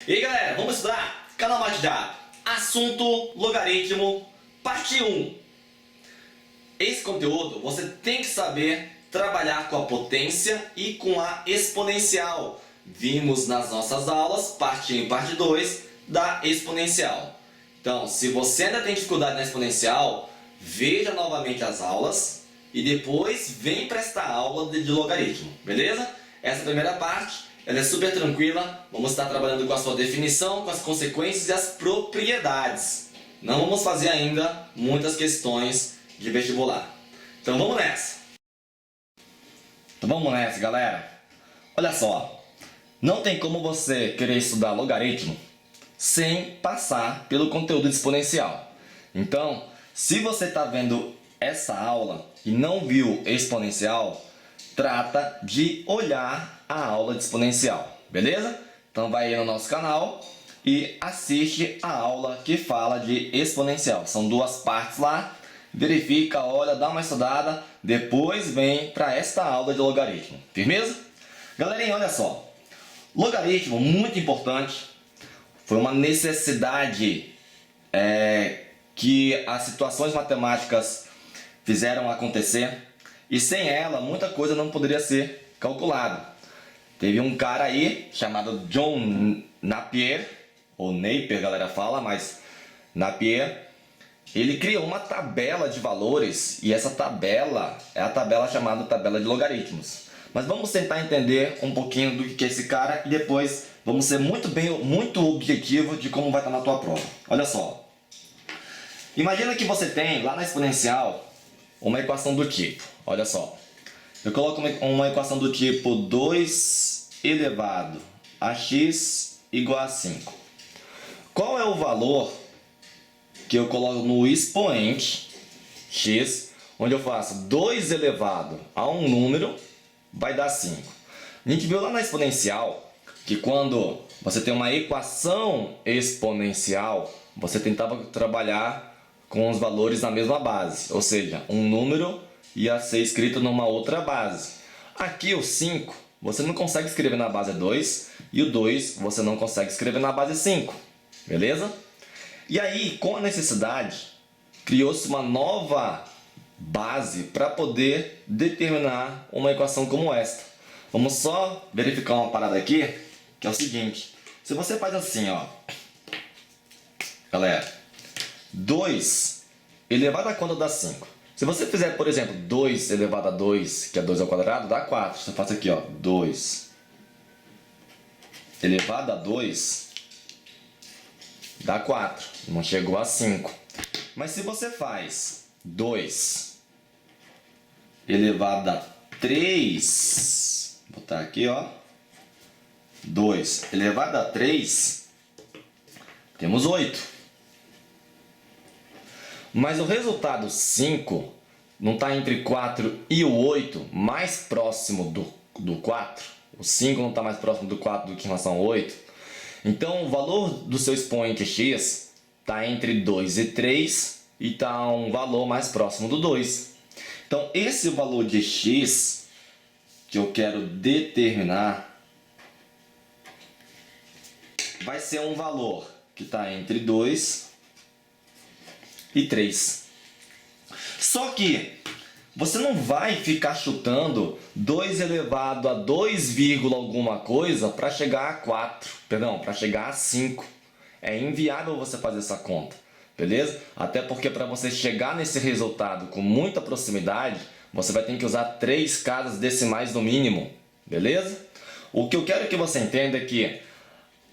E aí galera, vamos estudar? Canal Matjá, assunto logaritmo, parte 1. Esse conteúdo você tem que saber trabalhar com a potência e com a exponencial. Vimos nas nossas aulas, parte 1 e parte 2, da exponencial. Então, se você ainda tem dificuldade na exponencial, veja novamente as aulas e depois vem para esta aula de logaritmo, beleza? Essa primeira parte ela é super tranquila, vamos estar trabalhando com a sua definição, com as consequências e as propriedades. Não vamos fazer ainda muitas questões de vestibular. Então vamos nessa! Então vamos nessa, galera! Olha só, não tem como você querer estudar logaritmo sem passar pelo conteúdo exponencial. Então, se você está vendo essa aula e não viu exponencial, trata de olhar a aula de exponencial, beleza? Então vai aí no nosso canal e assiste a aula que fala de exponencial. São duas partes lá, verifica, olha, dá uma estudada, depois vem para esta aula de logaritmo, firmeza? Galerinha, olha só, logaritmo muito importante, foi uma necessidade que as situações matemáticas fizeram acontecer. E sem ela, muita coisa não poderia ser calculada. Teve um cara aí, chamado John Napier, ou Napier, galera fala, mas Napier, ele criou uma tabela de valores, e essa tabela é a tabela chamada tabela de logaritmos. Mas vamos tentar entender um pouquinho do que é esse cara, e depois vamos ser muito objetivo de como vai estar na tua prova. Olha só. Imagina que você tem, lá na exponencial, uma equação do tipo, olha só, eu coloco uma equação do tipo 2 elevado a x igual a 5. Qual é o valor que eu coloco no expoente x, onde eu faço 2 elevado a um número, vai dar 5. A gente viu lá na exponencial que quando você tem uma equação exponencial, você tentava trabalhar com os valores na mesma base, ou seja, um número ia ser escrito numa outra base. Aqui o 5 você não consegue escrever na base 2 e o 2 você não consegue escrever na base 5, beleza? E aí, com a necessidade, criou-se uma nova base para poder determinar uma equação como esta. Vamos só verificar uma parada aqui, que é o seguinte, se você faz assim, ó, galera, 2 elevado a quanto dá 5? Se você fizer, por exemplo, 2 elevado a 2, que é 2 ao quadrado, dá 4. Você faz aqui, ó, 2 elevado a 2 dá 4. Não chegou a 5. Mas se você faz 2 elevado a 3, vou botar aqui, ó, 2 elevado a 3, temos 8. Mas o resultado 5 não está entre 4 e o 8, mais próximo do 4. O 5 não está mais próximo do 4 do que em relação ao 8. Então o valor do seu expoente x está entre 2 e 3 e está um valor mais próximo do 2. Então esse valor de x que eu quero determinar vai ser um valor que está entre 2 e 3. Só que você não vai ficar chutando 2 elevado a 2, alguma coisa para chegar a 4, perdão, para chegar a 5. É inviável você fazer essa conta, beleza? Até porque para você chegar nesse resultado com muita proximidade, você vai ter que usar 3 casas decimais no mínimo, beleza? O que eu quero que você entenda é que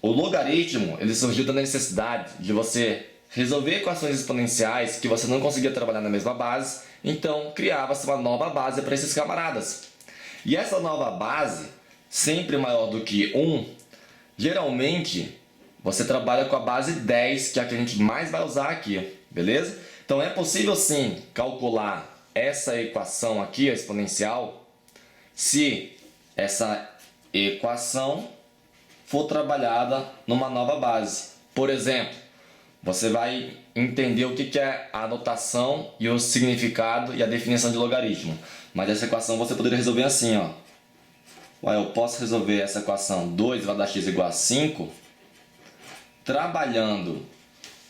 o logaritmo ele surgiu da necessidade de você resolver equações exponenciais que você não conseguia trabalhar na mesma base, então criava-se uma nova base para esses camaradas. E essa nova base, sempre maior do que 1, geralmente você trabalha com a base 10, que é a que a gente mais vai usar aqui, beleza? Então é possível sim calcular essa equação aqui, a exponencial, se essa equação for trabalhada numa nova base. Por exemplo, você vai entender o que é a notação e o significado e a definição de logaritmo. Mas essa equação você poderia resolver assim, ó. Eu posso resolver essa equação 2 elevado a x igual a 5 trabalhando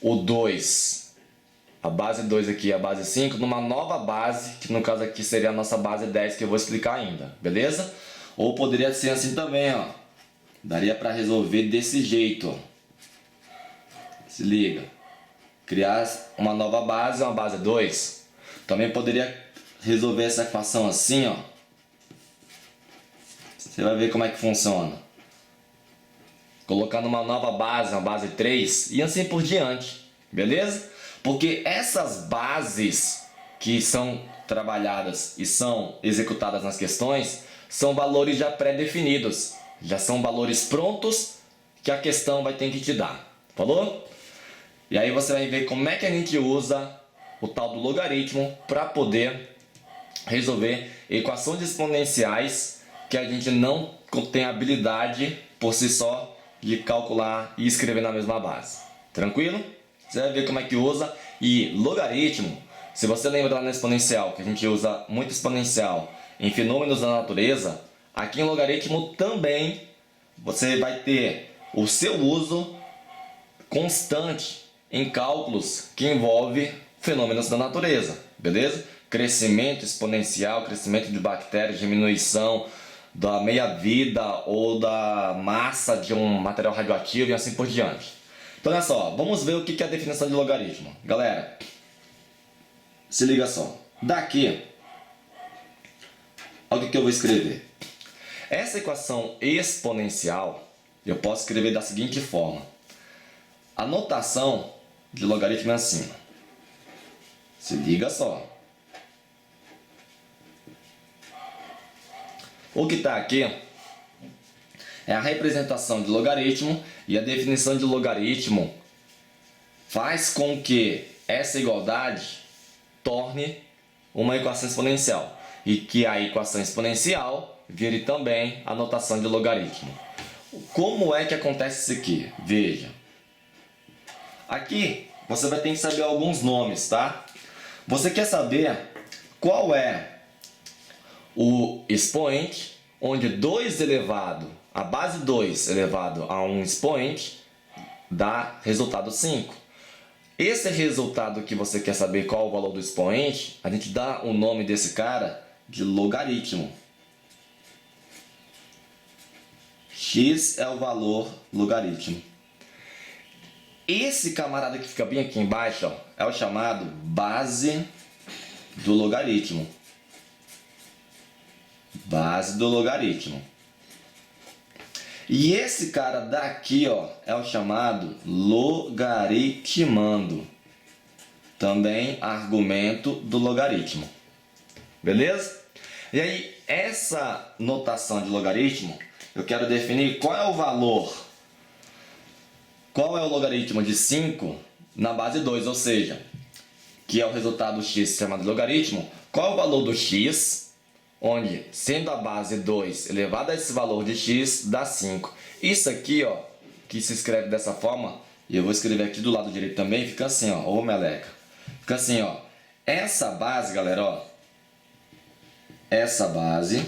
o 2, a base 2 aqui e a base 5, numa nova base, que no caso aqui seria a nossa base 10, que eu vou explicar ainda, beleza? Ou poderia ser assim também, ó. Daria para resolver desse jeito, ó. Se liga. Criar uma nova base, uma base 2. Também poderia resolver essa equação assim, ó. Você vai ver como é que funciona. Colocando uma nova base, uma base 3 e assim por diante, beleza? Porque essas bases que são trabalhadas e são executadas nas questões são valores já pré-definidos, já são valores prontos que a questão vai ter que te dar, falou? E aí você vai ver como é que a gente usa o tal do logaritmo para poder resolver equações exponenciais que a gente não tem habilidade por si só de calcular e escrever na mesma base. Tranquilo? Você vai ver como é que usa. E logaritmo, se você lembra lá no exponencial, que a gente usa muito exponencial em fenômenos da natureza, aqui em logaritmo também você vai ter o seu uso constante em cálculos que envolve fenômenos da natureza, beleza? Crescimento exponencial, crescimento de bactérias, diminuição da meia-vida ou da massa de um material radioativo e assim por diante. Então olha só, vamos ver o que é a definição de logaritmo. Galera, se liga só. Daqui, olha o que eu vou escrever. Essa equação exponencial eu posso escrever da seguinte forma. A notação de logaritmo é assim. Se liga só. O que está aqui é a representação de logaritmo, e a definição de logaritmo faz com que essa igualdade torne uma equação exponencial e que a equação exponencial vire também a notação de logaritmo. Como é que acontece isso aqui? Veja. Aqui você vai ter que saber alguns nomes, tá? Você quer saber qual é o expoente, onde 2 elevado, a base 2 elevado a um expoente, dá resultado 5. Esse resultado que você quer saber qual é o valor do expoente, a gente dá o nome desse cara de logaritmo. X é o valor logaritmo. Esse camarada que fica bem aqui embaixo, ó, é o chamado base do logaritmo. Base do logaritmo. E esse cara daqui, ó, é o chamado logaritmando. Também argumento do logaritmo. Beleza? E aí, essa notação de logaritmo, eu quero definir qual é o valor. Qual é o logaritmo de 5 na base 2, ou seja, que é o resultado x chamado logaritmo. Qual é o valor do x? Onde, sendo a base 2 elevado a esse valor de x, dá 5. Isso aqui, ó, que se escreve dessa forma, e eu vou escrever aqui do lado direito também, fica assim, ó, ô meleca. Fica assim, ó, essa base, galera, ó, essa base,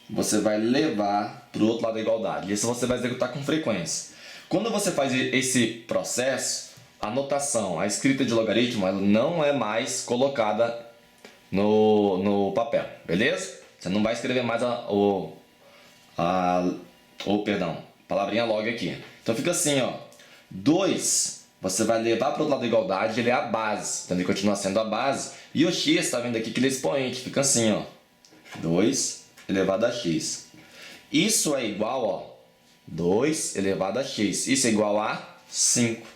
você vai levar para o outro lado da igualdade. Isso você vai executar com frequência. Quando você faz esse processo, a notação, a escrita de logaritmo, ela não é mais colocada no papel, beleza? Você não vai escrever mais palavrinha log aqui. Então fica assim, ó. 2, você vai levar para o lado da igualdade, ele é a base. Então ele continua sendo a base. E o x, está vendo aqui que ele é expoente. Fica assim, ó. 2 elevado a x. Isso é igual, ó. 2 elevado a x. Isso é igual a 5.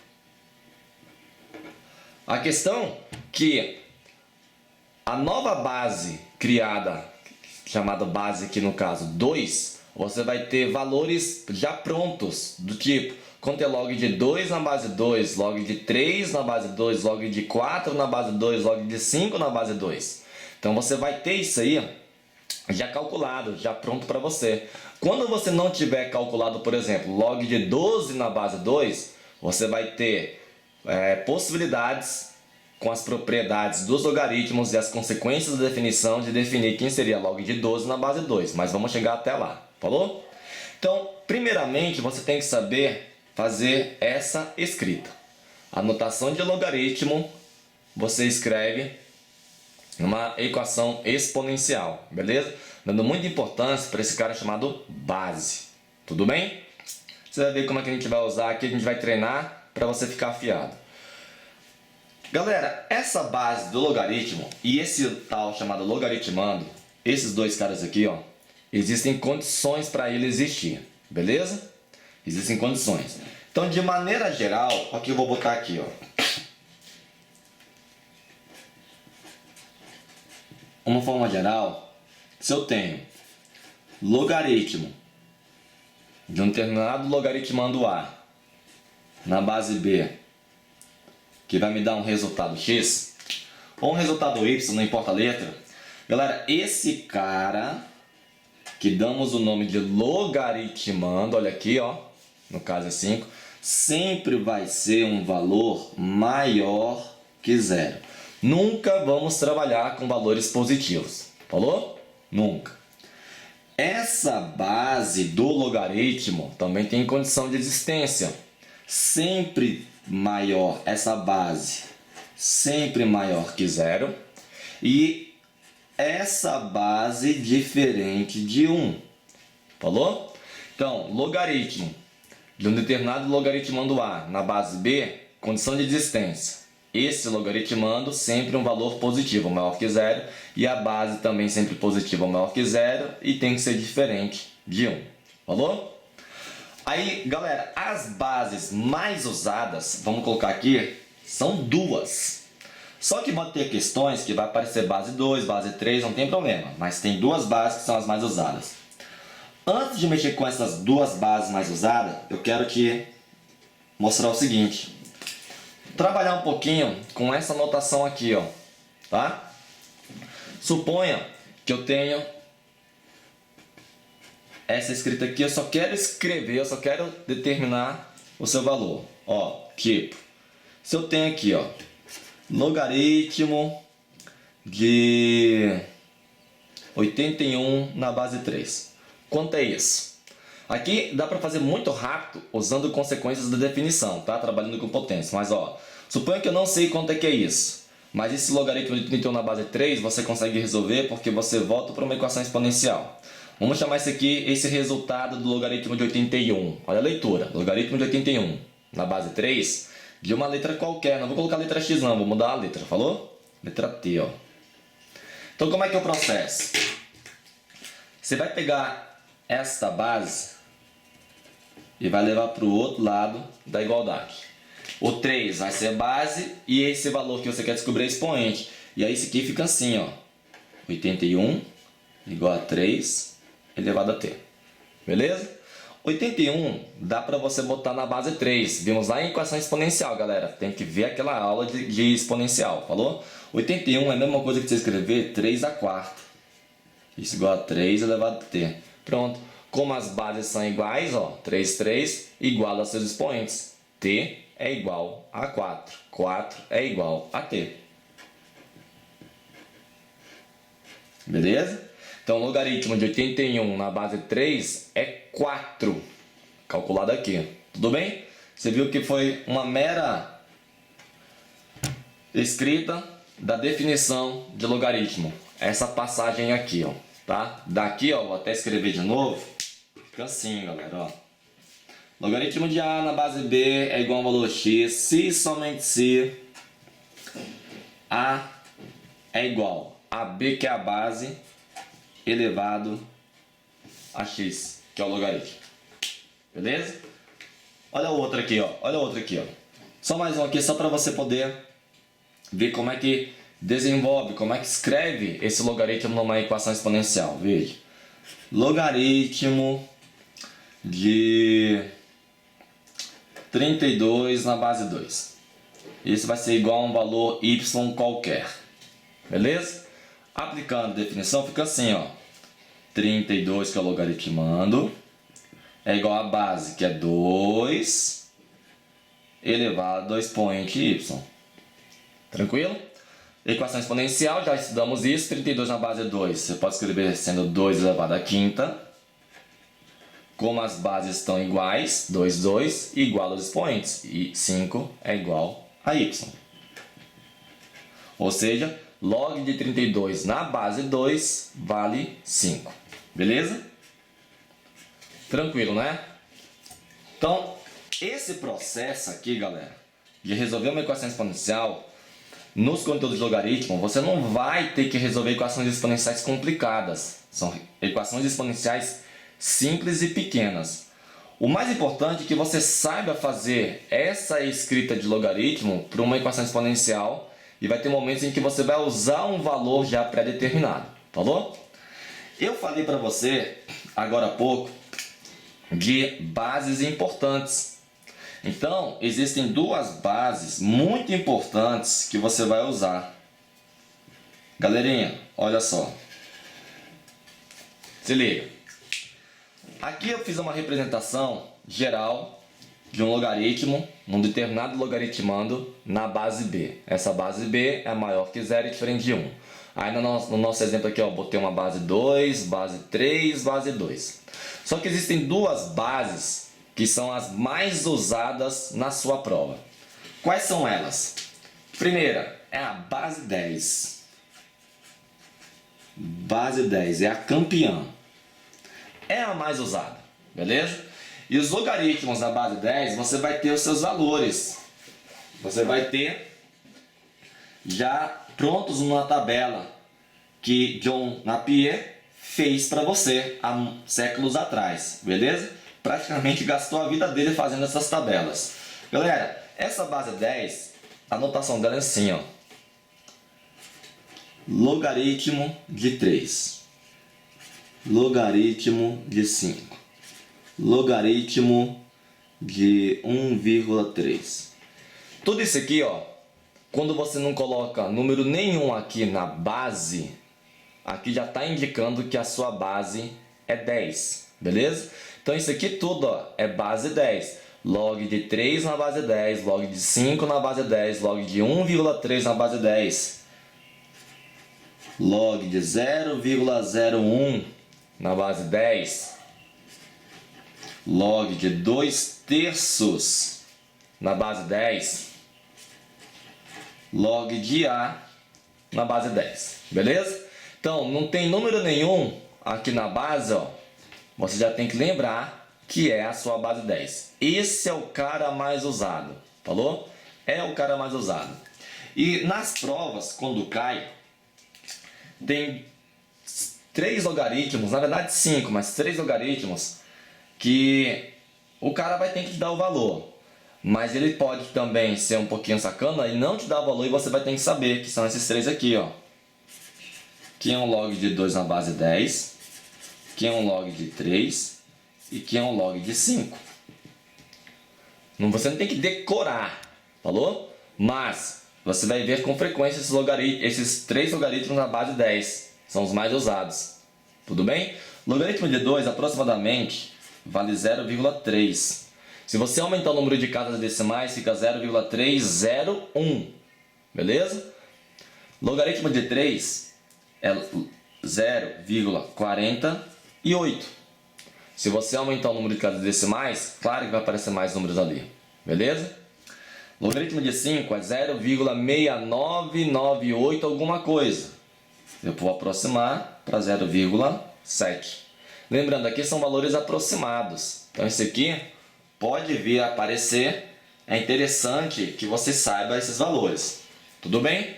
A questão que a nova base criada, chamada base aqui no caso 2, você vai ter valores já prontos, do tipo, quanto é log de 2 na base 2, log de 3 na base 2, log de 4 na base 2, log de 5 na base 2. Então você vai ter isso aí já calculado, já pronto para você. Quando você não tiver calculado, por exemplo, log de 12 na base 2, você vai ter possibilidades com as propriedades dos logaritmos e as consequências da definição de definir quem seria log de 12 na base 2. Mas vamos chegar até lá, falou? Então, primeiramente, você tem que saber fazer essa escrita. A notação de logaritmo você escreve numa equação exponencial, beleza? Dando muita importância para esse cara chamado base. Tudo bem? Você vai ver como é que a gente vai usar aqui, a gente vai treinar para você ficar afiado. Galera, essa base do logaritmo e esse tal chamado logaritmando, esses dois caras aqui, ó, existem condições para ele existir, beleza? Existem condições. Então, de maneira geral, aqui eu vou botar aqui, ó. Uma forma geral, se eu tenho logaritmo de um determinado logaritmando A na base B, que vai me dar um resultado X, ou um resultado Y, não importa a letra. Galera, esse cara, que damos o nome de logaritmando, olha aqui, ó, no caso é 5, sempre vai ser um valor maior que zero. Nunca vamos trabalhar com valores positivos, falou? Nunca. Essa base do logaritmo também tem condição de existência. Sempre maior, essa base, sempre maior que zero. E essa base diferente de 1. Falou? Então, logaritmo de um determinado logaritmando A na base B, condição de existência. Esse logaritmando sempre um valor positivo, maior que zero, e a base também sempre positiva, maior que zero, e tem que ser diferente de 1. Falou? Aí, galera, as bases mais usadas, vamos colocar aqui, são duas. Só que pode ter questões que vai aparecer base 2, base 3, não tem problema, mas tem duas bases que são as mais usadas. Antes de mexer com essas duas bases mais usadas, eu quero te mostrar o seguinte. Trabalhar um pouquinho com essa notação aqui, ó, tá? Suponha que eu tenho essa escrita aqui, eu só quero escrever, eu só quero determinar o seu valor. Ó, tipo, se eu tenho aqui, ó, logaritmo de 81 na base 3. Quanto é isso? Aqui dá para fazer muito rápido usando consequências da definição, tá? Trabalhando com potência. Mas ó, suponha que eu não sei quanto é que é isso. Mas esse logaritmo de 31 na base 3 você consegue resolver porque você volta para uma equação exponencial. Vamos chamar esse aqui, esse resultado do logaritmo de 81. Olha a leitura, logaritmo de 81 na base 3 de uma letra qualquer. Não vou colocar a letra X não, vou mudar a letra, falou? Letra T, ó. Então como é que é o processo? Você vai pegar esta base e vai levar para o outro lado da igualdade. O 3 vai ser a base e esse valor que você quer descobrir é expoente. E aí isso aqui fica assim, ó. 81 igual a 3 elevado a t. Beleza? 81 dá para você botar na base 3. Vimos lá em equação exponencial, galera. Tem que ver aquela aula de exponencial, falou? 81 é a mesma coisa que você escrever 3 a quarta. Isso igual a 3 elevado a t. Pronto. Como as bases são iguais, ó, 3, 3, igual a seus expoentes. T é igual a 4. 4 é igual a t. Beleza? Então, o logaritmo de 81 na base 3 é 4. Calculado aqui. Tudo bem? Você viu que foi uma mera escrita da definição de logaritmo. Essa passagem aqui, ó. Tá? Daqui, ó, vou até escrever de novo. Fica assim, galera, ó. Logaritmo de A na base B é igual ao valor x se e somente se A é igual a B, que é a base, elevado a x, que é o logaritmo. Beleza? Olha o outro aqui, ó. Olha o outro aqui, ó. Só mais um aqui, só para você poder ver como é que desenvolve, como é que escreve esse logaritmo numa equação exponencial. Veja. Logaritmo de 32 na base 2. Isso vai ser igual a um valor y qualquer. Beleza? Aplicando a definição fica assim, ó. 32, que é o logaritmando, é igual a base, que é 2, elevado a expoente y. Tranquilo? Equação exponencial, já estudamos isso. 32 na base 2, você pode escrever sendo 2 elevado a quinta. como as bases estão iguais, 2, 2, igual aos expoentes. E 5 é igual a y. Ou seja, log de 32 na base 2 vale 5. Beleza? Tranquilo, né? Então, esse processo aqui, galera, de resolver uma equação exponencial, nos conteúdos de logaritmo, você não vai ter que resolver equações exponenciais complicadas. São equações exponenciais simples e pequenas. O mais importante é que você saiba fazer essa escrita de logaritmo para uma equação exponencial e vai ter momentos em que você vai usar um valor já pré-determinado. Falou? Eu falei para você, agora há pouco, de bases importantes. Então, existem duas bases muito importantes que você vai usar. Galerinha, olha só. Se liga. Aqui eu fiz uma representação geral de um logaritmo, um determinado logaritmando na base b. Essa base b é maior que 0 e diferente de 1. Aí no nosso exemplo aqui, ó, botei uma base 2, base 3, base 2. Só que existem duas bases que são as mais usadas na sua prova. Quais são elas? Primeira é a base 10. Base 10 é a campeã. É a mais usada, beleza? E os logaritmos na base 10, você vai ter os seus valores. Você vai ter já prontos numa tabela que John Napier fez para você há séculos atrás, beleza? Praticamente gastou a vida dele fazendo essas tabelas. Galera, essa base 10, a notação dela é assim, ó. Logaritmo de 3. Logaritmo de 5. Logaritmo de 1,3. Tudo isso aqui, ó, quando você não coloca número nenhum aqui na base, aqui já está indicando que a sua base é 10, beleza? Então isso aqui tudo, ó, é base 10. Log de 3 na base 10, log de 5 na base 10, log de 1,3 na base 10, log de 0,01 na base 10, log de 2/3 na base 10, log de A na base 10, beleza? Então, não tem número nenhum aqui na base, ó, você já tem que lembrar que é a sua base 10. Esse é o cara mais usado, falou? É o cara mais usado. E nas provas, quando cai, tem 3 logaritmos, na verdade 5, mas 3 logaritmos que o cara vai ter que te dar o valor. Mas ele pode também ser um pouquinho sacana e não te dar o valor e você vai ter que saber que são esses 3 aqui, ó. Que é um log de 2 na base 10, que é um log de 3 e que é um log de 5. Você não tem que decorar, falou? Mas você vai ver com frequência esses 3 logaritmos na base 10. São os mais usados. Tudo bem? Logaritmo de 2 aproximadamente vale 0,3. Se você aumentar o número de casas decimais, fica 0,301. Beleza? Logaritmo de 3 é 0,48. Se você aumentar o número de casas decimais, claro que vai aparecer mais números ali. Beleza? Logaritmo de 5 é 0,6998 alguma coisa. Eu vou aproximar para 0,7. Lembrando, aqui são valores aproximados. Então, esse aqui pode vir a aparecer. É interessante que você saiba esses valores. Tudo bem?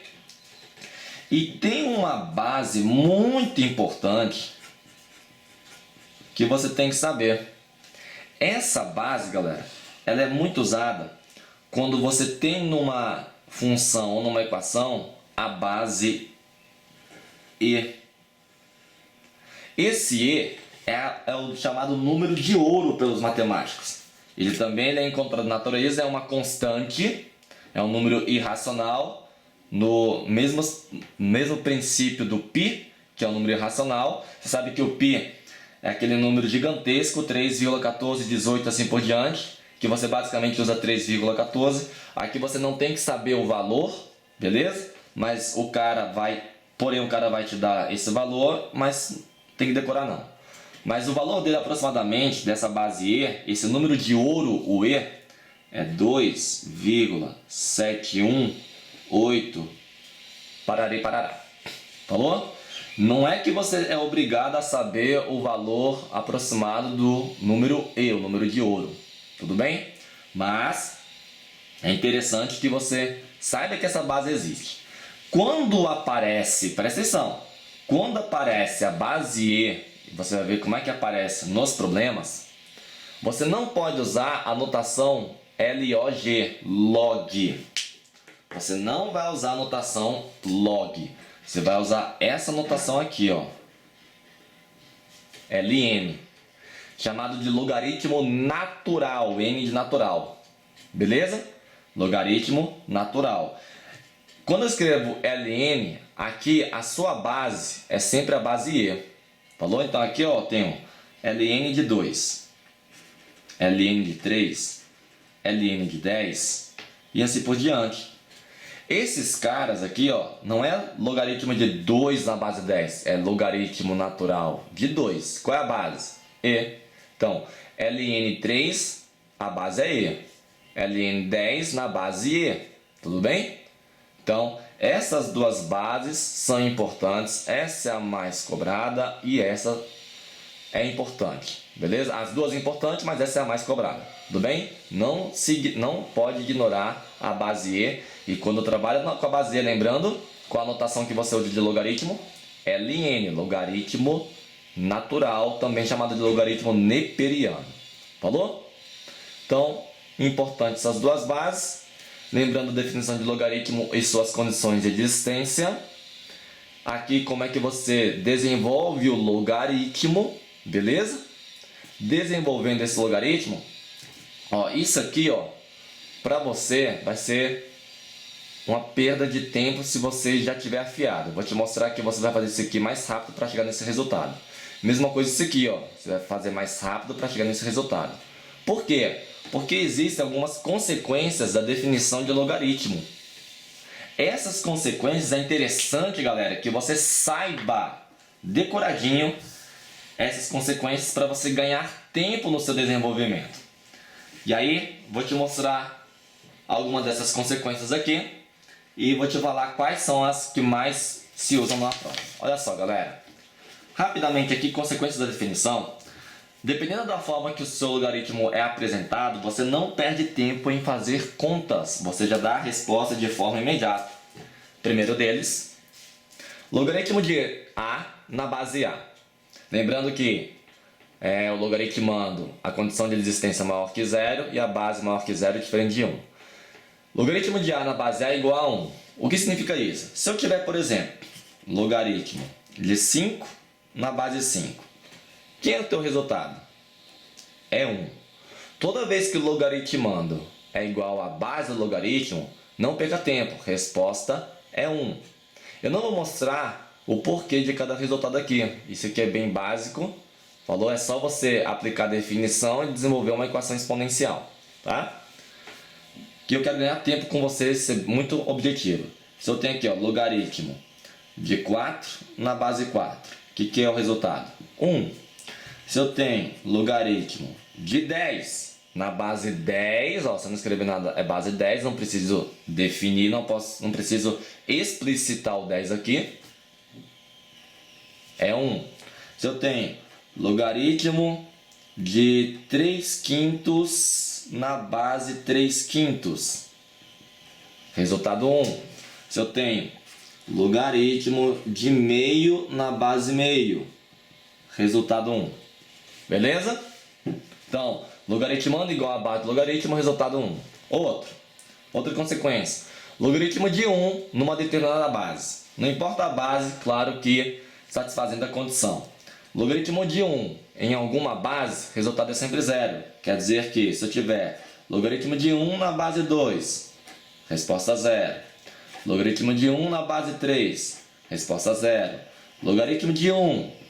E tem uma base muito importante que você tem que saber. Essa base, galera, ela é muito usada quando você tem numa função ou numa equação a base E. Esse E é o chamado número de ouro pelos matemáticos. Ele também é encontrado na natureza, é uma constante, é um número irracional, no mesmo princípio do π, que é um número irracional. Você sabe que o π é aquele número gigantesco, 3,14, 18, assim por diante, que você basicamente usa 3,14. Aqui você não tem que saber o valor, beleza? Mas o cara vai te dar esse valor, mas tem que decorar não. Mas o valor dele aproximadamente, dessa base E, esse número de ouro, o E, é 2,718 parari parará. Falou? Não é que você é obrigado a saber o valor aproximado do número E, o número de ouro. Tudo bem? Mas é interessante que você saiba que essa base existe. Quando aparece, presta atenção, quando aparece a base E, você vai ver como é que aparece nos problemas, você não pode usar a notação LOG, log. Você não vai usar a notação log. Você vai usar essa notação aqui, ó. LN. Chamado de logaritmo natural, N de natural. Beleza? Logaritmo natural. Quando eu escrevo LN, aqui a sua base é sempre a base E. Falou? Então aqui, ó, eu tenho LN de 2, LN de 3, LN de 10 e assim por diante. Esses caras aqui, ó, não é logaritmo de 2 na base 10, é logaritmo natural de 2. Qual é a base? E. Então, LN3, a base é E. LN10 na base E. Tudo bem? Então, essas duas bases são importantes. Essa é a mais cobrada e essa é importante. Beleza? As duas importantes, mas essa é a mais cobrada. Tudo bem? Não pode ignorar a base E. E quando trabalha com a base E, lembrando, qual a notação que você usa de logaritmo? LN, logaritmo natural, também chamado de logaritmo neperiano. Falou? Então, importante essas duas bases. Lembrando a definição de logaritmo e suas condições de existência. Aqui como é que você desenvolve o logaritmo, beleza? Desenvolvendo esse logaritmo, ó, isso aqui, ó, para você vai ser uma perda de tempo se você já tiver afiado. Vou te mostrar que você vai fazer isso aqui mais rápido para chegar nesse resultado. Mesma coisa isso aqui, ó, você vai fazer mais rápido para chegar nesse resultado. Por quê? Porque existem algumas consequências da definição de logaritmo. Essas consequências é interessante, galera, que você saiba decoradinho essas consequências para você ganhar tempo no seu desenvolvimento. E aí, vou te mostrar algumas dessas consequências aqui e vou te falar quais são as que mais se usam na prova. Olha só, galera. Rapidamente aqui, consequências da definição. Dependendo da forma que o seu logaritmo é apresentado, você não perde tempo em fazer contas. Você já dá a resposta de forma imediata. Primeiro deles, logaritmo de A na base A. Lembrando que o logaritmando a condição de existência maior que zero e a base maior que zero é diferente de 1. Logaritmo de A na base A é igual a 1. O que significa isso? Se eu tiver, por exemplo, logaritmo de 5 na base 5. Quem é o teu resultado? É 1. Toda vez que o logaritmando é igual à base do logaritmo, não perca tempo. Resposta é 1. Eu não vou mostrar o porquê de cada resultado aqui. Isso aqui é bem básico. Falou? É só você aplicar a definição e desenvolver uma equação exponencial. Tá? Que eu quero ganhar tempo com você, ser muito objetivo. Se eu tenho aqui, ó, logaritmo de 4 na base 4. O que é o resultado? 1. Se eu tenho logaritmo de 10 na base 10, ó, se eu não escrever nada, é base 10, não preciso definir, não preciso explicitar o 10 aqui. É 1. Se eu tenho logaritmo de 3/5 na base 3/5, resultado 1. Se eu tenho logaritmo de meio na base meio, resultado 1. Beleza? Então, logaritmando igual a base do logaritmo, resultado 1. Outra consequência. Logaritmo de 1 numa determinada base. Não importa a base, claro que satisfazendo a condição. Logaritmo de 1 em alguma base, resultado é sempre 0. Quer dizer que se eu tiver logaritmo de 1 na base 2, resposta 0. Logaritmo de 1 na base 3, resposta 0. Logaritmo de 1...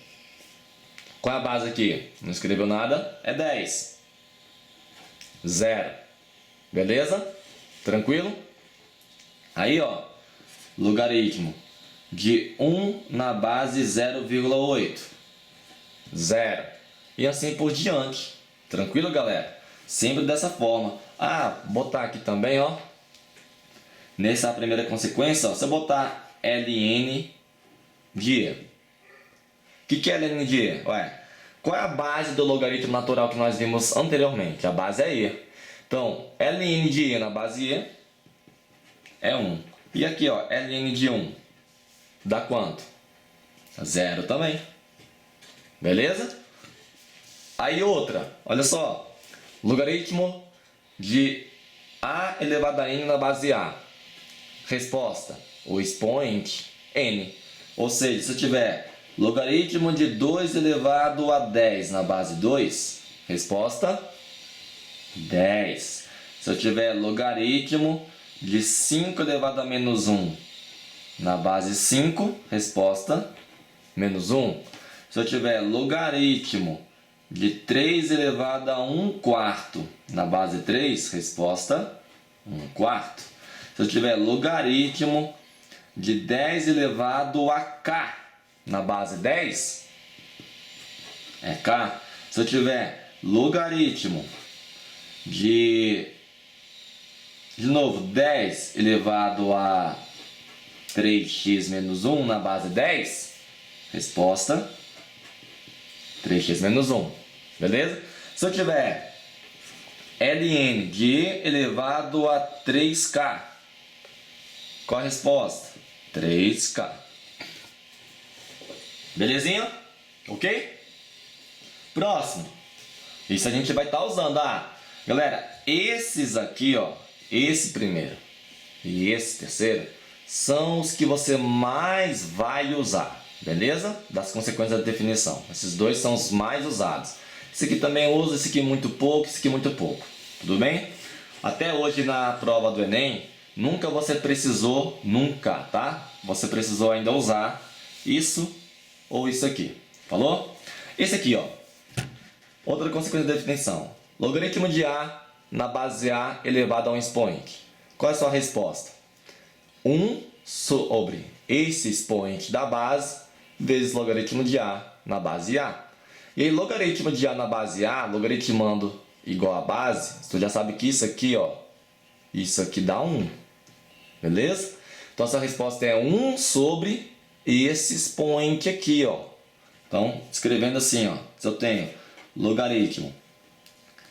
Qual é a base aqui? Não escreveu nada? É 10. 0. Beleza? Tranquilo? Aí, ó. Logaritmo de 1 na base 0,8. 0. e assim por diante. Tranquilo, galera? Sempre dessa forma. Ah, botar aqui também, ó. Nessa primeira consequência, ó, se eu botar ln de e. O que é ln de e? Ué, qual é a base do logaritmo natural que nós vimos anteriormente? A base é e. Então, ln de e na base e é 1. E aqui, ó, ln de 1 dá quanto? 0 também. Beleza? Aí outra, olha só. Logaritmo de a elevado a n na base a. Resposta, o expoente n. Ou seja, se eu tiver logaritmo de 2 elevado a 10 na base 2, resposta 10. Se eu tiver logaritmo de 5 elevado a menos 1 na base 5, resposta menos 1. Se eu tiver logaritmo de 3 elevado a 1 quarto na base 3, resposta 1 quarto. Se eu tiver logaritmo de 10 elevado a k na base 10, é k. Se eu tiver logaritmo de novo, 10 elevado a 3x menos 1 na base 10, resposta 3x menos 1. Beleza? Se eu tiver ln de e elevado a 3k, qual a resposta? 3k. Belezinha? Ok? Próximo. Isso a gente vai estar usando. Ah, galera, esses aqui, ó, esse primeiro e esse terceiro são os que você mais vai usar. Beleza? Das consequências da definição. Esses dois são os mais usados. Esse aqui também usa, esse aqui muito pouco, esse aqui muito pouco. Tudo bem? Até hoje na prova do Enem, nunca você precisou, nunca, tá? Você precisou ainda usar isso ou isso aqui. Falou? Esse aqui, ó. Outra consequência da definição. Logaritmo de a na base a elevado a um expoente. Qual é a sua resposta? 1 sobre esse expoente da base vezes logaritmo de a na base a. E aí, logaritmo de a na base a, logaritmando igual a base, você já sabe que isso aqui, ó, isso aqui dá 1. Beleza? Então, essa resposta é 1 sobre esse expoente aqui, ó. Então, escrevendo assim, ó, se eu tenho logaritmo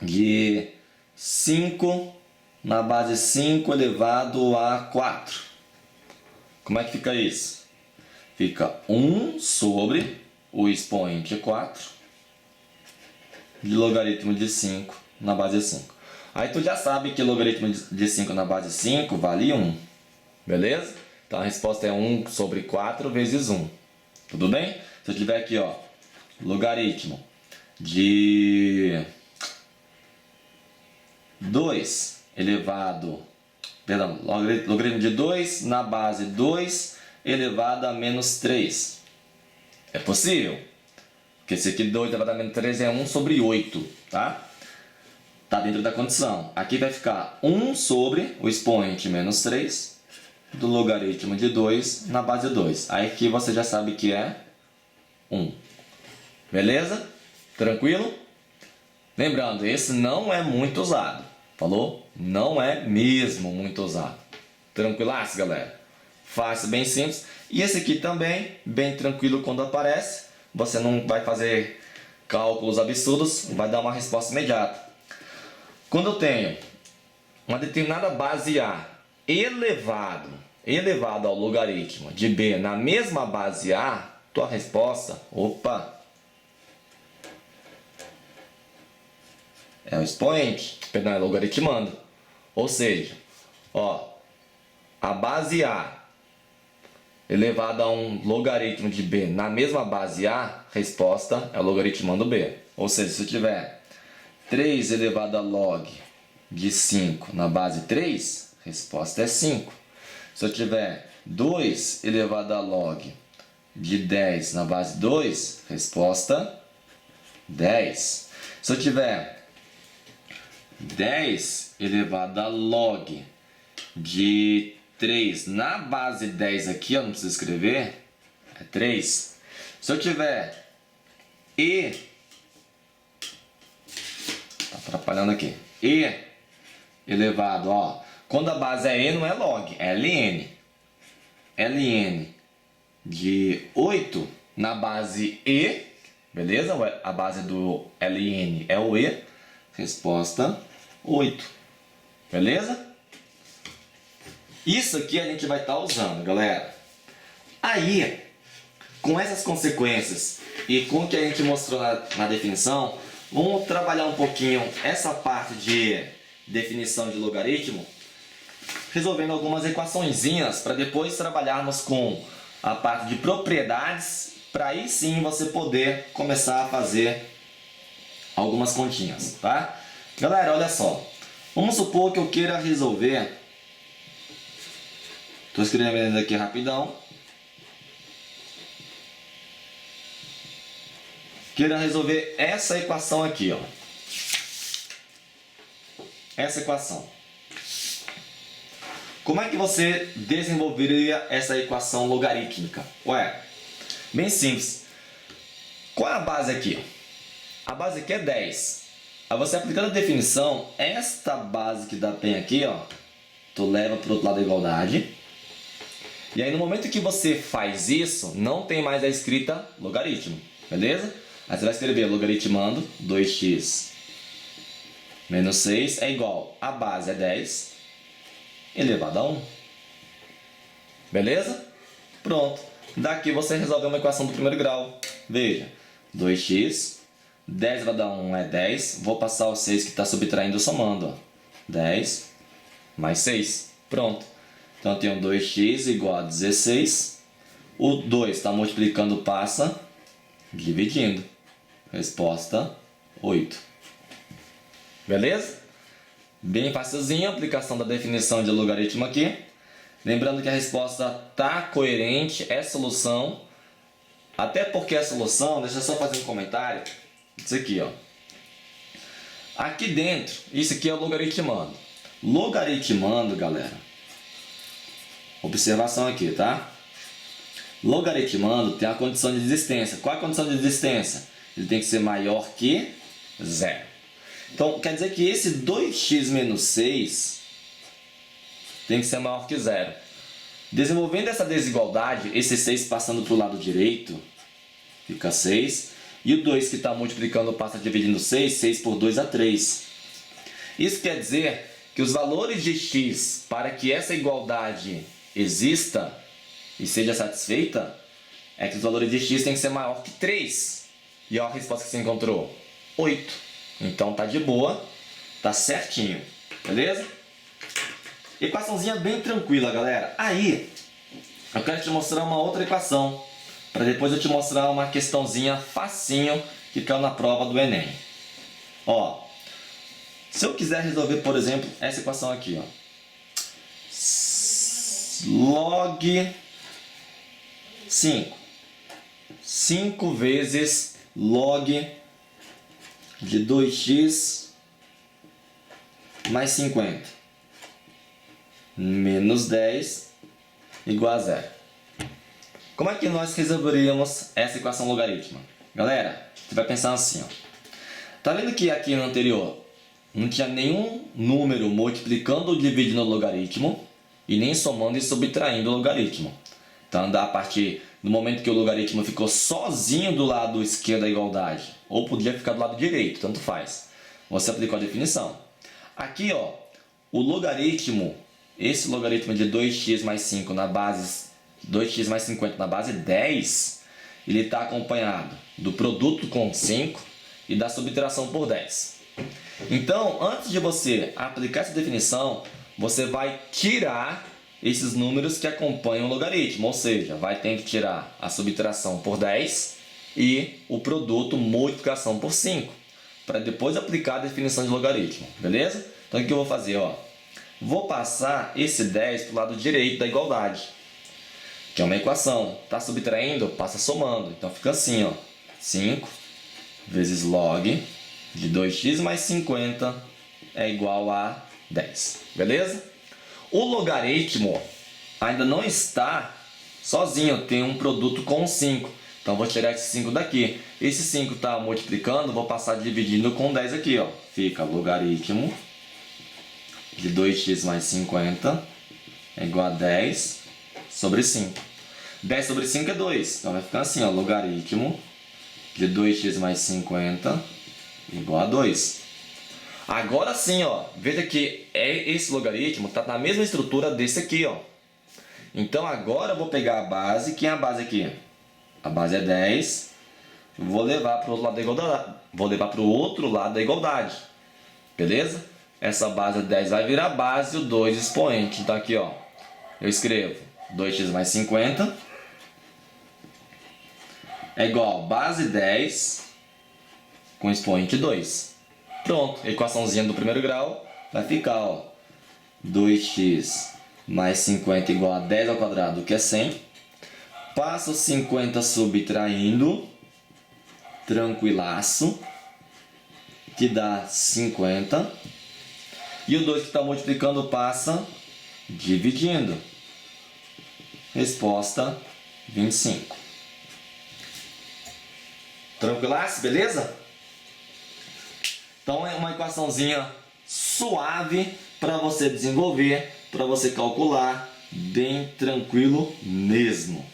de 5 na base 5 elevado a 4. Como é que fica isso? Fica 1 sobre o expoente 4 de logaritmo de 5 na base 5. Aí tu já sabe que logaritmo de 5 na base 5 vale 1. Beleza? Então a resposta é 1 sobre 4 vezes 1. Tudo bem? Se eu tiver aqui, ó, logaritmo de 2 elevado... Perdão, logaritmo de 2 na base 2 elevado a menos 3. É possível? Porque esse aqui 2 elevado a menos 3 é 1 sobre 8, tá? Tá dentro da condição. Aqui vai ficar 1 sobre o expoente menos 3 do logaritmo de 2 na base 2. Aí aqui você já sabe que é 1. Beleza? Tranquilo? Lembrando, esse não é muito usado. Falou? Não é mesmo muito usado. Tranquilaço, galera? Fácil, bem simples. E esse aqui também, bem tranquilo quando aparece. Você não vai fazer cálculos absurdos, vai dar uma resposta imediata. Quando eu tenho uma determinada base A elevado ao logaritmo de B na mesma base A, tua resposta, opa, é o expoente, perdão, é logaritmando. Ou seja, ó, a base A elevado a um logaritmo de B na mesma base A, resposta é logaritmando B. Ou seja, se eu tiver 3 elevado a log de 5 na base 3, resposta é 5. Se eu tiver 2 elevado a log de 10 na base 2, resposta 10. Se eu tiver 10 elevado a log de 3 na base 10 aqui, eu não preciso escrever, é 3. Se eu tiver e atrapalhando aqui. E elevado, ó. Quando a base é E, não é log, é ln. ln de 8 na base E, beleza? A base do ln é o E. Resposta 8. Beleza? Isso aqui a gente vai estar usando, galera. Aí, com essas consequências e com o que a gente mostrou na definição, vamos trabalhar um pouquinho essa parte de definição de logaritmo, resolvendo algumas equaçõezinhas para depois trabalharmos com a parte de propriedades, para aí sim você poder começar a fazer algumas continhas, tá? Galera, olha só. Vamos supor que eu queira resolver. Estou escrevendo aqui rapidão. Queira resolver essa equação aqui, ó. Essa equação. Como é que você desenvolveria essa equação logarítmica? Ué, bem simples. Qual é a base aqui? A base aqui é 10. Aí você aplicando a definição, esta base que tem aqui, ó, tu leva para o outro lado da igualdade. E aí no momento que você faz isso, não tem mais a escrita logaritmo, beleza? Aí você vai escrever logaritmando 2x menos 6 é igual, a base é 10 elevado a 1. Beleza? Pronto. Daqui você resolve uma equação do primeiro grau. Veja, 2x, 10 elevado a 1 é 10. Vou passar o 6 que está subtraindo somando. Ó. 10 mais 6. Pronto. Então eu tenho 2x igual a 16. O 2 está multiplicando, passa dividindo. Resposta 8. Beleza? Bem facilzinho a aplicação da definição de logaritmo aqui. Lembrando que a resposta está coerente, é solução. Até porque a solução, deixa eu só fazer um comentário. Isso aqui, ó. Aqui dentro, isso aqui é o logaritmando. Logaritmando, galera. Observação aqui, tá? Logaritmando tem a condição de existência. Qual é a condição de existência? Ele tem que ser maior que 0. Então, quer dizer que esse 2x menos 6 tem que ser maior que 0. Desenvolvendo essa desigualdade, esse 6 passando para o lado direito, fica 6. E o 2 que está multiplicando passa dividindo 6, 6 por 2 a 3. Isso quer dizer que os valores de x, para que essa igualdade exista e seja satisfeita, é que os valores de x têm que ser maior que 3. E olha a resposta que você encontrou, 8. Então tá de boa, tá certinho, beleza? Equaçãozinha bem tranquila, galera. Aí, eu quero te mostrar uma outra equação, para depois eu te mostrar uma questãozinha facinho que caiu na prova do Enem. Ó, se eu quiser resolver, por exemplo, essa equação aqui, ó. Log 5. 5 vezes log de 2x mais 50 menos 10 igual a 0. Como é que nós resolveríamos essa equação logarítmica? Galera, você vai pensar assim, ó. Tá vendo que aqui no anterior não tinha nenhum número multiplicando ou dividindo o logaritmo e nem somando e subtraindo o logaritmo. Então, a partir do momento que o logaritmo ficou sozinho do lado esquerdo da igualdade, ou podia ficar do lado direito, tanto faz. Você aplicou a definição. Aqui, ó, o logaritmo, esse logaritmo de 2x mais 5 na base 2x mais 50 na base 10, ele está acompanhado do produto com 5 e da subtração por 10. Então, antes de você aplicar essa definição, você vai tirar esses números que acompanham o logaritmo, ou seja, vai ter que tirar a subtração por 10 e o produto multiplicação por 5, para depois aplicar a definição de logaritmo, beleza? Então o que eu vou fazer? Ó, vou passar esse 10 para o lado direito da igualdade, que é uma equação. Está subtraindo? Passa somando. Então fica assim, ó, 5 vezes log de 2x mais 50 é igual a 10, beleza? O logaritmo ainda não está sozinho, tem um produto com 5. Então vou tirar esse 5 daqui. Esse 5 está multiplicando, vou passar dividindo com 10 aqui, ó. Fica logaritmo de 2x mais 50 é igual a 10 sobre 5. 10 sobre 5 é 2. Então vai ficar assim, ó, logaritmo de 2x mais 50 igual a 2. Agora sim, ó, veja que esse logaritmo está na mesma estrutura desse aqui, ó. Então agora eu vou pegar a base. Quem é a base aqui? A base é 10. Vou levar para o outro lado da igualdade. Vou levar para o outro lado da igualdade. Beleza? Essa base 10 vai virar base e o 2 expoente. Então aqui, ó, eu escrevo 2x mais 50 é igual a base 10 com expoente 2. Pronto, a equaçãozinha do primeiro grau vai ficar, ó, 2x mais 50 igual a 10 ao quadrado, que é 100. Passo 50 subtraindo, tranquilaço, que dá 50. E o 2 que está multiplicando passa dividindo. Resposta 25. Tranquilaço, beleza? Então é uma equaçãozinha suave para você desenvolver, para você calcular, bem tranquilo mesmo.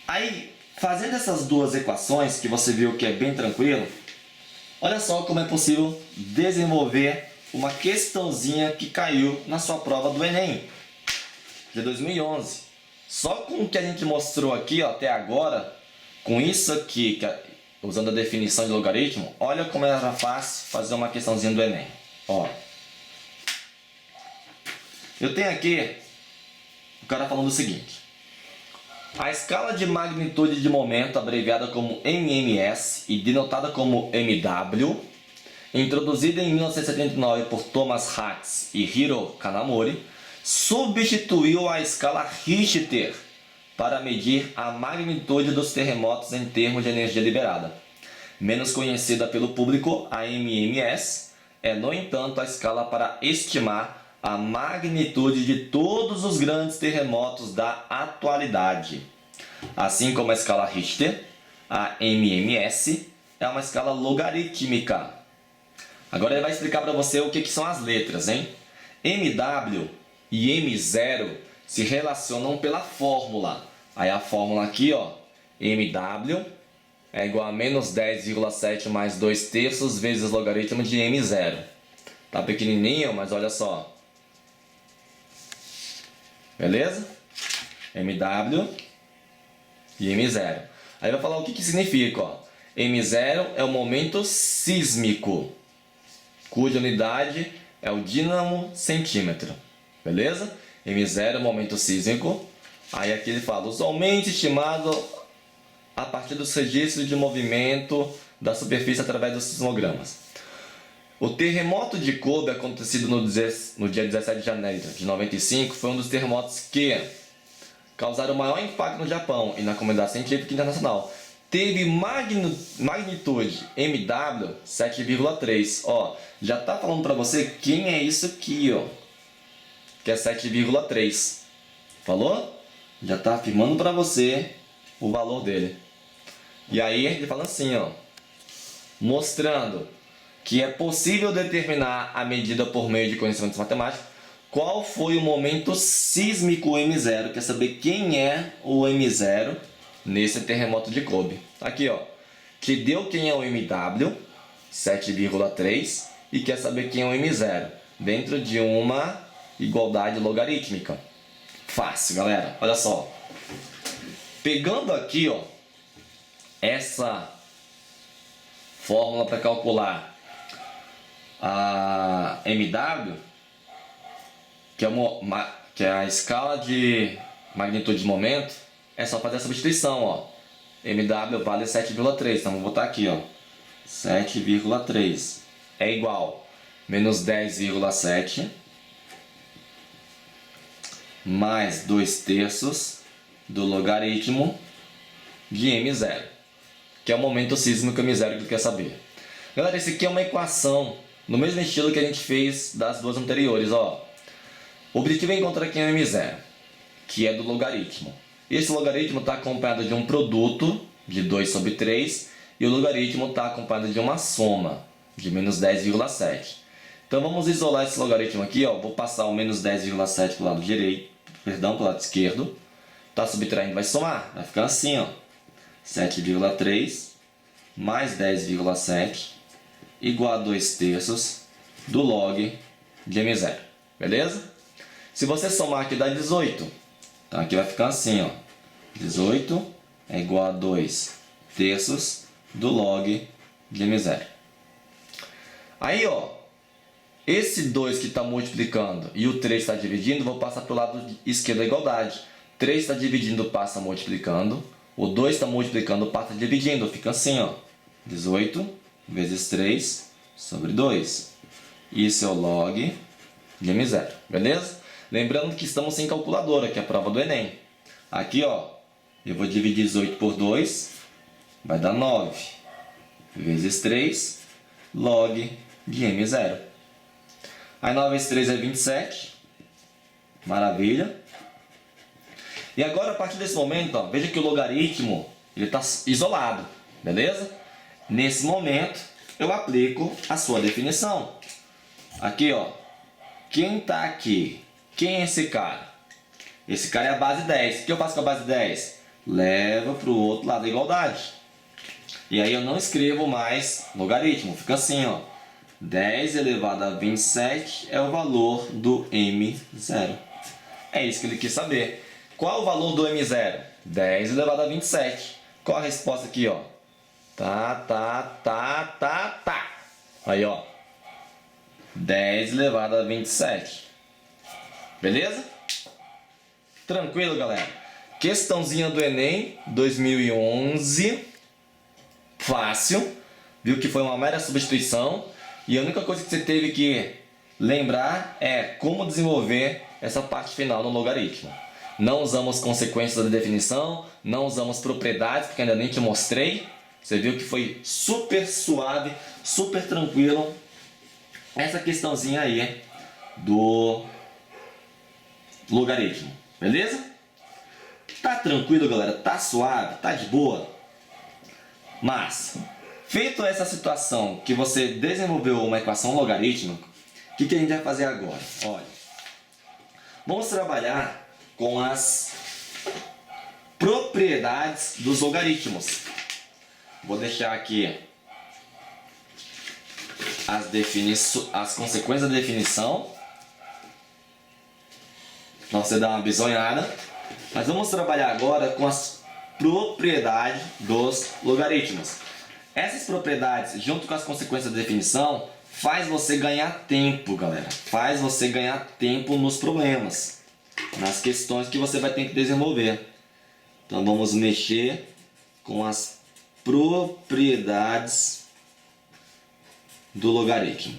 Aí, fazendo essas duas equações, que você viu que é bem tranquilo, olha só como é possível desenvolver uma questãozinha que caiu na sua prova do Enem de 2011. Só com o que a gente mostrou aqui, ó, até agora, com isso aqui, usando a definição de logaritmo, olha como era fácil fazer uma questãozinha do Enem. Ó, eu tenho aqui o cara falando o seguinte: a escala de magnitude de momento, abreviada como MMS e denotada como MW, introduzida em 1979 por Thomas Hatz e Hiro Kanamori, substituiu a escala Richter para medir a magnitude dos terremotos em termos de energia liberada. Menos conhecida pelo público, a MMS é, no entanto, a escala para estimar a magnitude de todos os grandes terremotos da atualidade. Assim como a escala Richter, a MMS é uma escala logarítmica. Agora ele vai explicar para você o que são as letras, hein? MW e M0 se relacionam pela fórmula. Aí a fórmula aqui, ó, MW é igual a menos 10,7 mais 2 terços vezes logaritmo de M0. Tá pequenininho, mas olha só. Beleza? MW e M0. Aí vai falar o que significa, ó. M0 é o momento sísmico, cuja unidade é o dínamo centímetro. Beleza? M0 é o momento sísmico. Aí aqui ele fala, usualmente estimado a partir dos registros de movimento da superfície através dos sismogramas. O terremoto de Kobe, acontecido no dia 17 de janeiro de 95, foi um dos terremotos que causaram o maior impacto no Japão e na comunidade científica internacional. Teve magnitude MW 7,3. Ó, já tá falando para você quem é isso aqui, ó, que é 7,3. Falou? Já tá afirmando para você o valor dele. E aí ele fala assim, ó, mostrando que é possível determinar a medida por meio de conhecimentos matemáticos. Qual foi o momento sísmico M0? Quer saber quem é o M0 nesse terremoto de Kobe? Aqui, ó, te deu quem é o MW 7,3 e quer saber quem é o M0 dentro de uma igualdade logarítmica. Fácil, galera. Olha só. Pegando aqui, ó, essa fórmula para calcular a MW, que é a escala de magnitude de momento, é só fazer a substituição, ó. MW vale 7,3, então vou botar aqui, ó, 7,3 é igual menos 10,7 mais 2 terços do logaritmo de M0, que é o momento sísmico M0 que ele quer saber. Galera, esse aqui é uma equação no mesmo estilo que a gente fez das duas anteriores, ó. O objetivo é encontrar aqui o M0, que é do logaritmo. Esse logaritmo está acompanhado de um produto de 2 sobre 3 e o logaritmo está acompanhado de uma soma de menos 10,7. Então vamos isolar esse logaritmo aqui, ó. Vou passar o menos 10,7 para o lado direito, perdão, para o lado esquerdo. Está subtraindo, vai somar, vai ficar assim, ó. 7,3 mais 10,7 igual a 2/3 do log de m0. Beleza? Se você somar aqui dá 18. Então aqui vai ficar assim, ó. 18 é igual a 2/3 do log de m0. Aí, ó, esse 2 que está multiplicando e o 3 está dividindo, vou passar para o lado esquerdo da igualdade. 3 está dividindo, passa multiplicando. O 2 está multiplicando, passa dividindo. Fica assim, ó. 18 vezes 3 sobre 2. Isso é o log de m0. Beleza? Lembrando que estamos sem calculadora, que é a prova do Enem. Aqui, ó, eu vou dividir 18 por 2. Vai dar 9 vezes 3 log de m0. Aí 9 vezes 3 é 27. Maravilha. E agora, a partir desse momento, ó, veja que o logaritmo está isolado. Beleza? Nesse momento, eu aplico a sua definição. Aqui, ó. Quem está aqui? Quem é esse cara? Esse cara é a base 10. O que eu faço com a base 10? Leva para o outro lado da igualdade. E aí eu não escrevo mais logaritmo. Fica assim, ó. 10 elevado a 27 é o valor do m0. É isso que ele quis saber. Qual é o valor do m0? 10 elevado a 27. Qual a resposta aqui, ó? Tá. Aí, ó. 10 elevado a 27. Beleza? Tranquilo, galera? Questãozinha do Enem 2011. Fácil. Viu que foi uma mera substituição. E a única coisa que você teve que lembrar é como desenvolver essa parte final no logaritmo. Não usamos consequências da definição, não usamos propriedades, porque ainda nem te mostrei. Você viu que foi super suave, super tranquilo essa questãozinha aí do logaritmo. Beleza? Tá tranquilo, galera? Tá suave? Tá de boa? Mas, feito essa situação que você desenvolveu uma equação logarítmica, o que a gente vai fazer agora? Olha, vamos trabalhar com as propriedades dos logaritmos. Vou deixar aqui as consequências da definição, para você dar uma bisonhada. Mas vamos trabalhar agora com as propriedades dos logaritmos. Essas propriedades, junto com as consequências da definição, faz você ganhar tempo, galera. Faz você ganhar tempo nos problemas, nas questões que você vai ter que desenvolver. Então vamos mexer com as propriedades do logaritmo.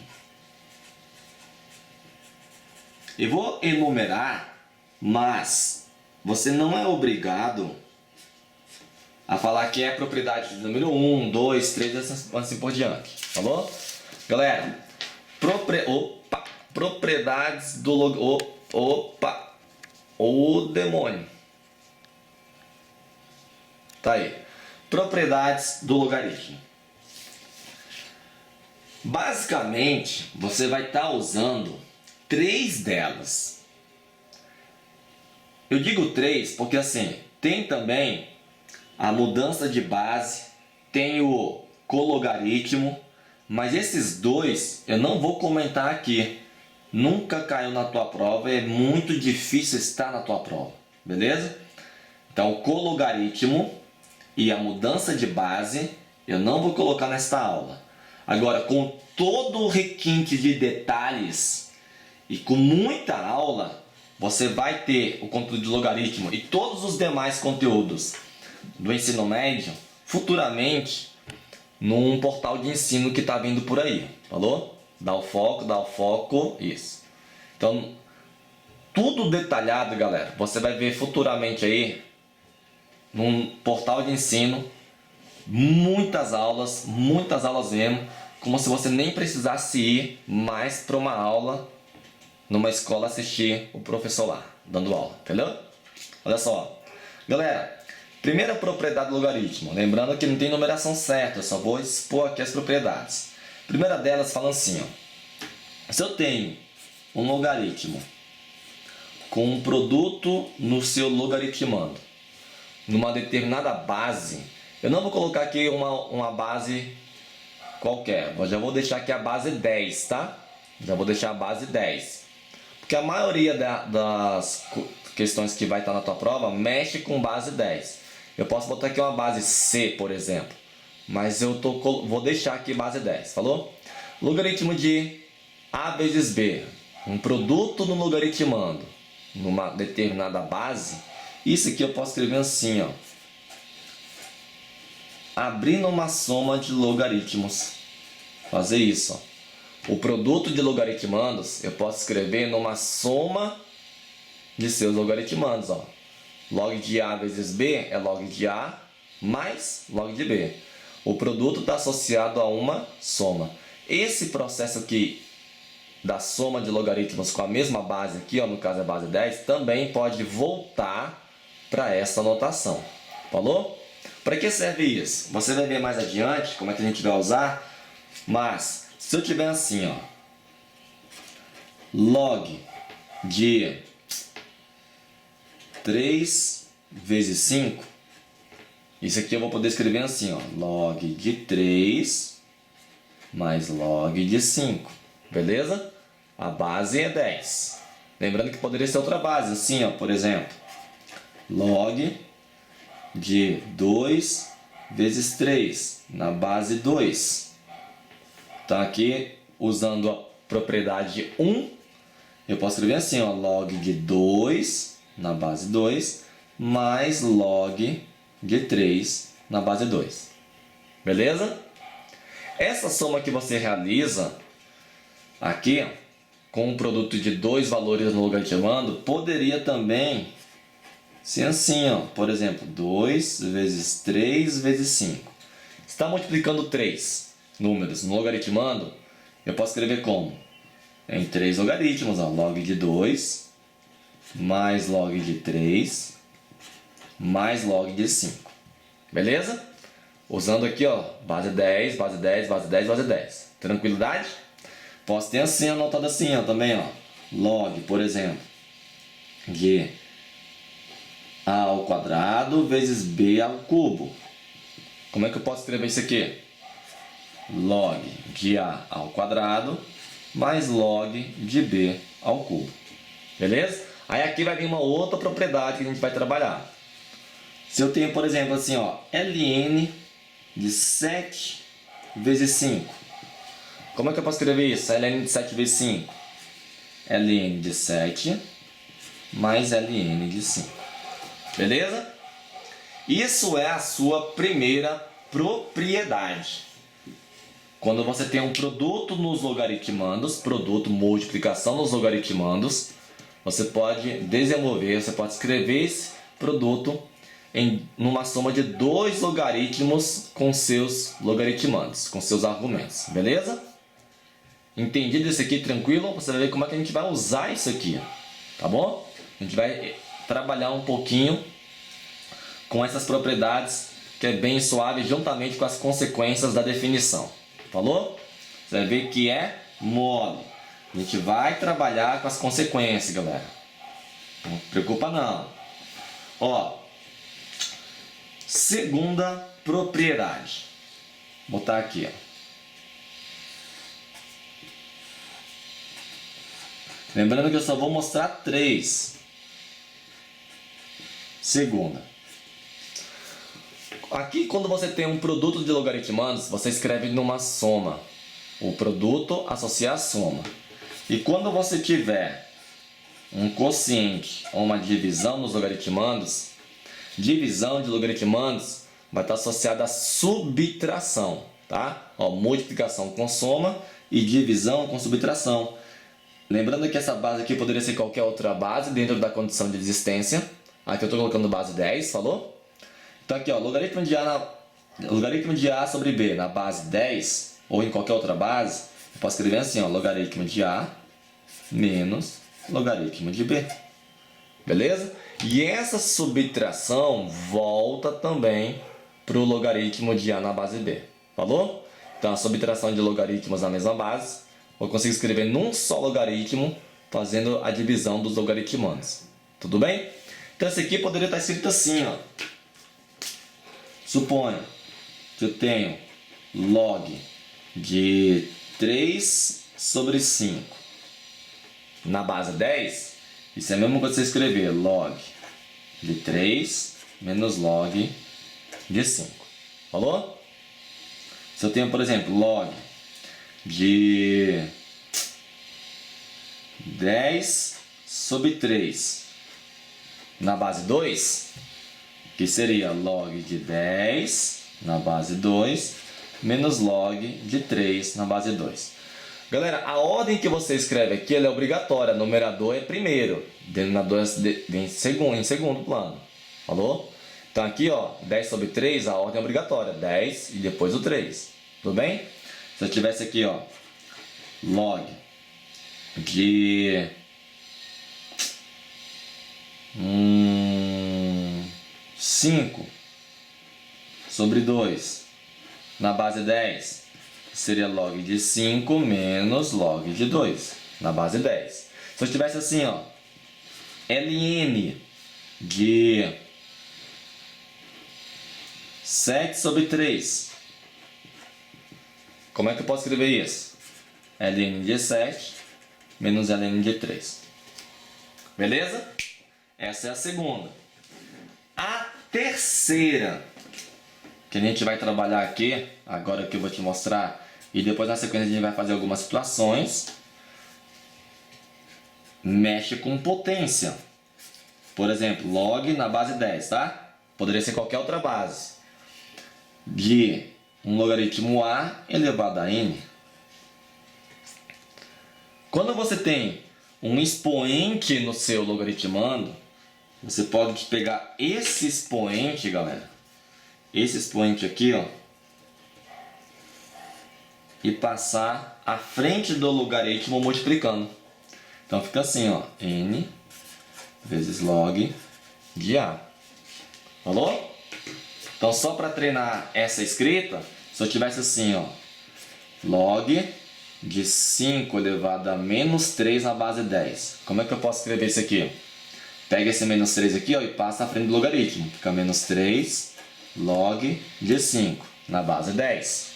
Eu vou enumerar, mas você não é obrigado a falar que é a propriedade do número 1, 2, 3, assim por diante. Falou? Galera, propriedades do logaritmo. O demônio. Tá aí. Propriedades do logaritmo. Basicamente, você vai estar usando 3 delas. Eu digo 3 porque assim, tem também a mudança de base, tem o cologaritmo, mas esses 2 eu não vou comentar aqui. Nunca caiu na tua prova, é muito difícil estar na tua prova, beleza? Então, o cologaritmo e a mudança de base eu não vou colocar nesta aula. Agora, com todo o requinte de detalhes e com muita aula, você vai ter o conteúdo de logaritmo e todos os demais conteúdos do ensino médio futuramente num portal de ensino que está vindo por aí. Falou? Dá o foco, isso. Então, tudo detalhado, galera, você vai ver futuramente aí num portal de ensino, muitas aulas mesmo, como se você nem precisasse ir mais para uma aula numa escola assistir o professor lá, dando aula, entendeu? Olha só, Galera, primeira propriedade do logaritmo. Lembrando que não tem numeração certa, eu só vou expor aqui as propriedades. A primeira delas fala assim, ó. Se eu tenho um logaritmo com um produto no seu logaritmando, numa determinada base, eu não vou colocar aqui uma base qualquer, eu já vou deixar aqui a base 10, tá? Já vou deixar a base 10. Porque a maioria das questões que vai estar na tua prova mexe com base 10. Eu posso botar aqui uma base C, por exemplo, mas vou deixar aqui base 10, falou? Logaritmo de A vezes B, um produto no logaritmando, numa determinada base, isso aqui eu posso escrever assim, ó. Abrindo uma soma de logaritmos. Fazer isso, ó. O produto de logaritmandos eu posso escrever numa soma de seus logaritmandos, ó. Log de A vezes B é log de A mais log de B. O produto está associado a uma soma. Esse processo aqui da soma de logaritmos com a mesma base aqui, ó, no caso é a base 10, também pode voltar para essa notação. Falou? Para que serve isso? Você vai ver mais adiante como é que a gente vai usar, mas se eu tiver assim, ó, log de 3 vezes 5, isso aqui eu vou poder escrever assim, ó, log de 3 mais log de 5, beleza? A base é 10. Lembrando que poderia ser outra base, assim, ó, por exemplo, log de 2 vezes 3 na base 2. Então aqui, usando a propriedade 1, eu posso escrever assim, ó, log de 2 na base 2 mais log de 3 na base 2. Beleza? Essa soma que você realiza aqui, com um produto de dois valores no logaritmando, poderia também ser assim, ó, por exemplo, 2 vezes 3 vezes 5. Se está multiplicando 3 números no logaritmando, eu posso escrever como? Em 3 logaritmos, ó, log de 2 mais log de 3 mais log de 5. Beleza? Usando aqui, ó, base 10, base 10, base 10, base 10. Tranquilidade? Posso ter assim, anotado assim, ó, também, ó. Log, por exemplo, de A ao quadrado vezes B ao cubo. Como é que eu posso escrever isso aqui? Log de A ao quadrado mais log de B ao cubo. Beleza? Aí aqui vai vir uma outra propriedade que a gente vai trabalhar. Se eu tenho, por exemplo, assim, ó, ln de 7 vezes 5. Como é que eu posso escrever isso? ln de 7 vezes 5. ln de 7 mais ln de 5. Beleza? Isso é a sua primeira propriedade. Quando você tem um produto nos logaritmandos, produto, multiplicação nos logaritmandos, você pode desenvolver, você pode escrever esse produto numa soma de dois logaritmos com seus logaritmandos, com seus argumentos. Beleza? Entendido isso aqui, tranquilo? Você vai ver como é que a gente vai usar isso aqui. Tá bom? A gente vai trabalhar um pouquinho com essas propriedades, que é bem suave, juntamente com as consequências da definição. Falou? Você vai ver que é mole. A gente vai trabalhar com as consequências, galera. Não se preocupa não. Ó, segunda propriedade. Vou botar aqui, ó. Lembrando que eu só vou mostrar 3. Segunda. Aqui, quando você tem um produto de logaritmandos, você escreve numa soma. O produto associa a soma. E quando você tiver um quociente ou uma divisão nos logaritmandos, divisão de logaritmandos vai estar associada a subtração, tá? Ó, multiplicação com soma e divisão com subtração. Lembrando que essa base aqui poderia ser qualquer outra base dentro da condição de existência. Aqui eu estou colocando base 10, falou? Então aqui, ó, logaritmo de A sobre B na base 10, ou em qualquer outra base, eu posso escrever assim, ó, logaritmo de A menos logaritmo de B. Beleza? E essa subtração volta também para o logaritmo de A na base B. Falou? Então a subtração de logaritmos na mesma base, eu consigo escrever num só logaritmo, fazendo a divisão dos logaritmandos. Tudo bem? Então esse aqui poderia estar escrito assim, ó. Suponha que eu tenho log de 3 sobre 5 na base 10. Isso é a mesma coisa que você escrever log de 3 menos log de 5. Falou? Se eu tenho, por exemplo, log de 10 sobre 3 na base 2, que seria log de 10 na base 2 menos log de 3 na base 2. Galera, a ordem que você escreve aqui ela é obrigatória. Numerador é primeiro, denominador vem em segundo plano. Falou? Então aqui, ó, 10 sobre 3, a ordem é obrigatória. 10 e depois o 3. Tudo bem? Se eu tivesse aqui, ó, log de 5 sobre 2 na base 10, seria log de 5 menos log de 2 na base 10. Se eu tivesse assim, ó, ln de 7 sobre 3, como é que eu posso escrever isso? Ln de 7 menos ln de 3. Beleza? Essa é a segunda. A terceira, que a gente vai trabalhar aqui, agora que eu vou te mostrar, e depois na sequência a gente vai fazer algumas situações, mexe com potência. Por exemplo, log na base 10, tá? Poderia ser qualquer outra base. De um logaritmo A elevado a n. Quando você tem um expoente no seu logaritmando, você pode pegar esse expoente, galera, esse expoente aqui, ó, e passar à frente do logaritmo multiplicando. Então fica assim, ó, n vezes log de A. Falou? Então só para treinar essa escrita, se eu tivesse assim, ó, log de 5 elevado a menos 3 na base 10. Como é que eu posso escrever isso aqui? Pega esse menos 3 aqui, ó, e passa à frente do logaritmo. Fica menos 3 log de 5 na base 10.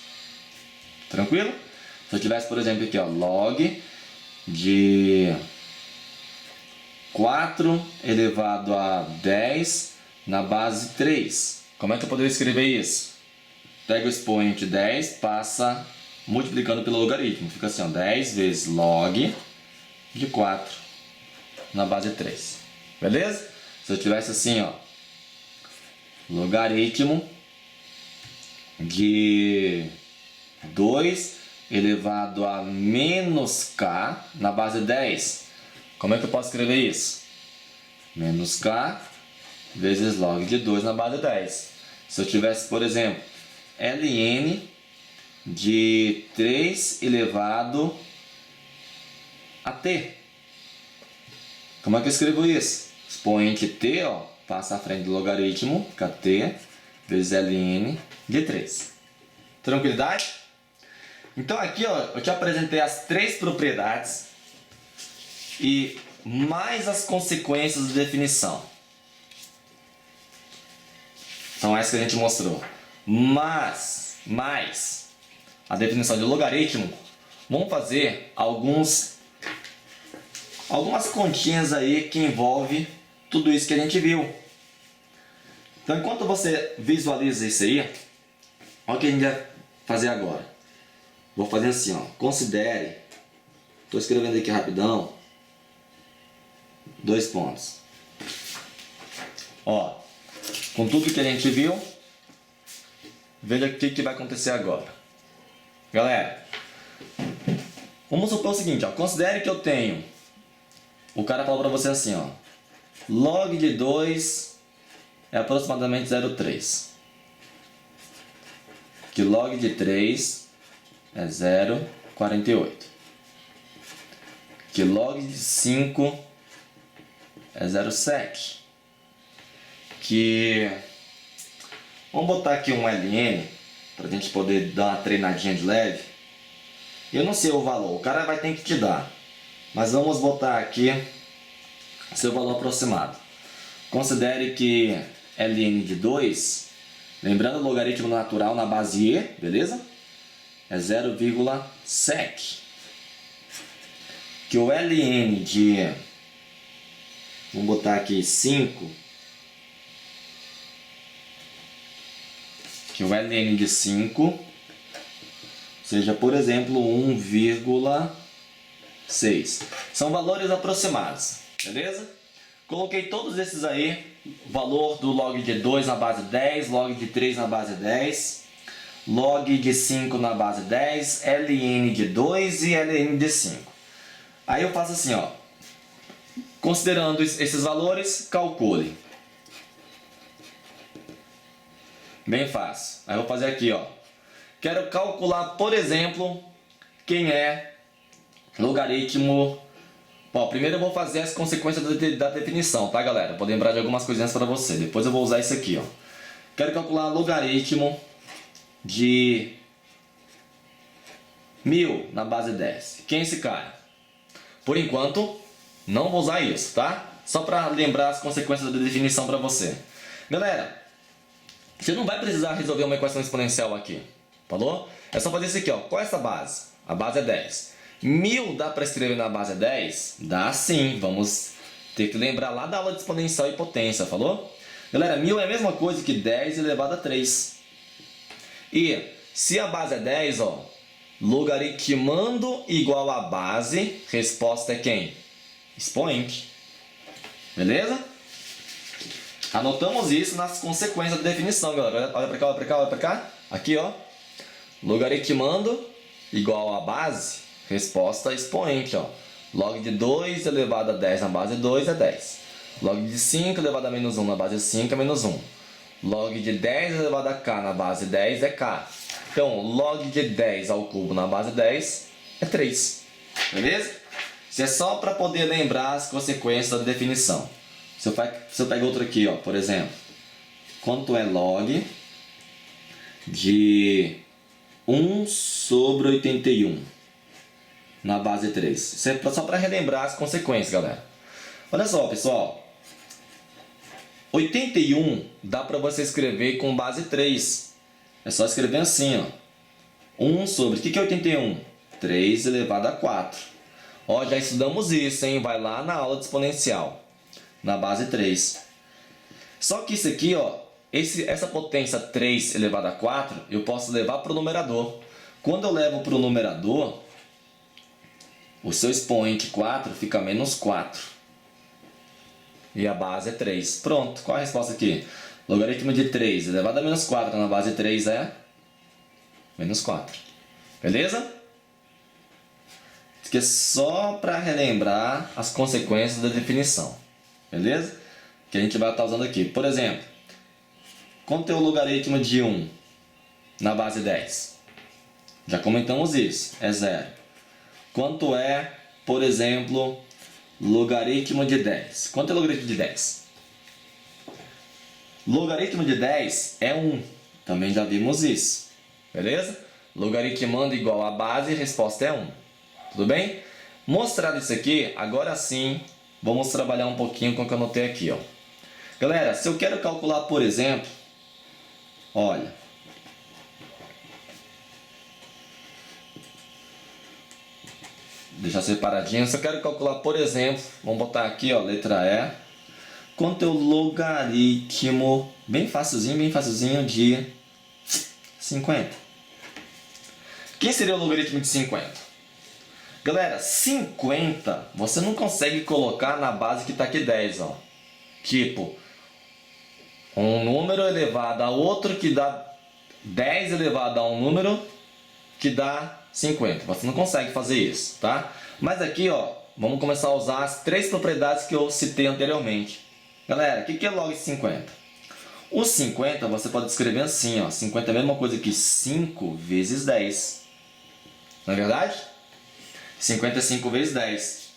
Tranquilo? Se eu tivesse, por exemplo, aqui, ó, log de 4 elevado a 10 na base 3. Como é que eu poderia escrever isso? Pega o expoente 10, passa multiplicando pelo logaritmo. Fica assim, ó, 10 vezes log de 4 na base 3. Beleza? Se eu tivesse assim, ó, logaritmo de 2 elevado a menos k na base 10. Como é que eu posso escrever isso? Menos k vezes log de 2 na base 10. Se eu tivesse, por exemplo, ln de 3 elevado a t. Como é que eu escrevo isso? Expoente t, ó, passa à frente do logaritmo, fica t vezes ln de 3. Tranquilidade? Então aqui, ó, eu te apresentei as 3 propriedades e mais as consequências de definição. Então essa que a gente mostrou. Mas, mais a definição de logaritmo, vamos fazer algumas continhas aí que envolve tudo isso que a gente viu. Então enquanto você visualiza isso aí, olha o que a gente vai fazer agora. Vou fazer assim, ó, considere, estou escrevendo aqui rapidão, 2 pontos. Ó, com tudo que a gente viu, veja o que vai acontecer agora. Galera, vamos supor o seguinte, ó, considere que eu tenho, o cara falou para você assim, ó, log de 2 é aproximadamente 0,3. Que log de 3 é 0,48. Que log de 5 é 0,7. que... Vamos botar aqui um ln, para a gente poder dar uma treinadinha de leve. Eu não sei o valor, o cara vai ter que te dar. Mas vamos botar aqui seu valor aproximado. Considere que ln de 2, lembrando o logaritmo natural na base e, beleza? É 0,7. Que o ln de... Vamos botar aqui 5. Que o ln de 5 seja, por exemplo, 1,6. São valores aproximados, beleza? Coloquei todos esses aí. Valor do log de 2 na base 10, log de 3 na base 10, log de 5 na base 10, ln de 2 e ln de 5. Aí eu faço assim, ó. Considerando esses valores, calcule. Bem fácil. Aí eu vou fazer aqui, ó. Quero calcular, por exemplo, quem é logaritmo... Bom, primeiro eu vou fazer as consequências da definição, tá, galera? Vou lembrar de algumas coisinhas para você. Depois eu vou usar isso aqui, ó. Quero calcular logaritmo de 1000 na base 10. Quem é esse cara? Por enquanto, não vou usar isso, tá? Só para lembrar as consequências da definição para você. Galera, você não vai precisar resolver uma equação exponencial aqui, falou? É só fazer isso aqui, ó. Qual é essa base? A base é 10. 1000 dá para escrever na base 10? Dá sim, vamos ter que lembrar lá da aula de exponencial e potência, falou? Galera, 1000 é a mesma coisa que 10 elevado a 3. E se a base é 10, ó, logaritmando igual a base, resposta é quem? Expoente. Beleza? Anotamos isso nas consequências da definição, galera. Olha para cá, olha para cá, olha para cá. Aqui, ó. Logaritmando igual a base, resposta expoente, ó. Log de 2 elevado a 10 na base 2 é 10. Log de 5 elevado a menos 1 na base 5 é menos 1. Log de 10 elevado a k na base 10 é k. Então, log de 10 ao cubo na base 10 é 3. Beleza? Isso é só para poder lembrar as consequências da definição. Se eu pego outro aqui, ó, por exemplo. Quanto é log de 1 sobre 81 na base 3? Isso é só para relembrar as consequências, galera. Olha só, pessoal. 81 dá para você escrever com base 3. É só escrever assim, ó. 1 sobre... O que é 81? 3 elevado a 4. Ó, já estudamos isso, hein? Vai lá na aula de exponencial. Na base 3. Só que isso aqui, ó, essa potência 3 elevado a 4, eu posso levar para o numerador. Quando eu levo para o numerador, o seu expoente 4 fica menos 4. E a base é 3. Pronto, qual a resposta aqui? Logaritmo de 3 elevado a menos 4 na base 3 é menos 4. Beleza? Isso aqui é só para relembrar as consequências da definição. Beleza? Que a gente vai estar usando aqui. Por exemplo, quanto é o logaritmo de 1 na base 10? Já comentamos isso. É 0. Quanto é, por exemplo, logaritmo de 10? Quanto é o logaritmo de 10? Logaritmo de 10 é 1. Também já vimos isso. Beleza? Logaritmando igual a base, resposta é 1. Tudo bem? Mostrado isso aqui, agora sim, vamos trabalhar um pouquinho com o que eu anotei aqui, ó. Galera, se eu quero calcular, por exemplo, olha, deixar separadinho. Se eu quero calcular, por exemplo, vamos botar aqui, ó, letra E. Quanto é o logaritmo, bem facilzinho, de 50? Quem seria o logaritmo de 50? Galera, 50 você não consegue colocar na base que está aqui 10, ó. Tipo, um número elevado a outro que dá 10 elevado a um número que dá 50. Você não consegue fazer isso, tá? Mas aqui, ó, vamos começar a usar as 3 propriedades que eu citei anteriormente. Galera, o que é log de 50? O 50 você pode escrever assim, ó. 50 é a mesma coisa que 5 vezes 10. Não é verdade? 50 é 5 vezes 10.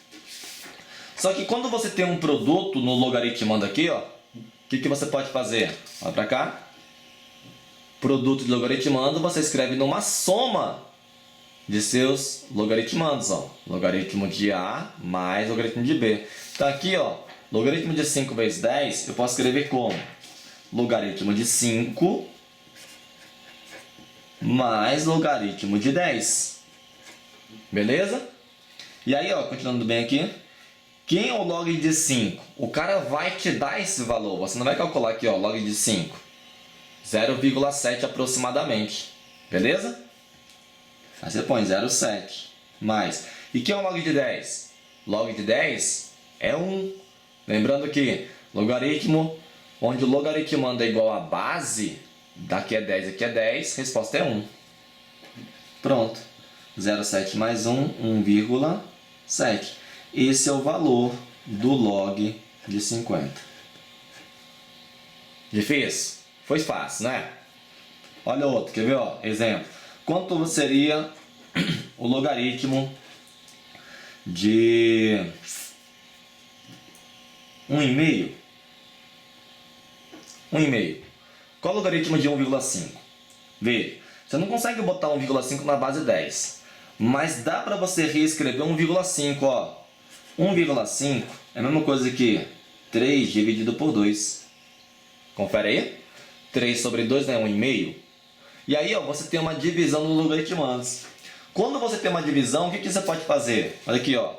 Só que quando você tem um produto no logaritmando aqui, ó, que você pode fazer? Olha para cá. Produto de logaritmando, você escreve numa soma de seus logaritmandos. Ó. Logaritmo de A mais logaritmo de B. Então aqui, ó, logaritmo de 5 vezes 10, eu posso escrever como? Logaritmo de 5 mais logaritmo de 10. Beleza? E aí, ó, continuando bem aqui. Quem é o log de 5? O cara vai te dar esse valor. Você não vai calcular aqui, ó, log de 5. 0,7 aproximadamente. Beleza? Aí você põe 0,7 mais. E quem é o log de 10? Log de 10 é 1. Lembrando que logaritmo, onde o logaritmando é igual a base, daqui é 10, aqui é 10, resposta é 1. Pronto. 0,7 mais 1, 1,7. Esse é o valor do log de 50. Difícil? Foi fácil, né? Olha outro, quer ver? Ó? Exemplo. Quanto seria o logaritmo de 1,5? 1,5. Qual é o logaritmo de 1,5? Veja, você não consegue botar 1,5 na base 10. Mas dá para você reescrever 1,5, ó. 1,5 é a mesma coisa que 3 dividido por 2. Confere aí. 3 sobre 2 é 1,5. E aí, ó, você tem uma divisão dos logaritmandos. Quando você tem uma divisão, o que você pode fazer? Olha aqui, ó.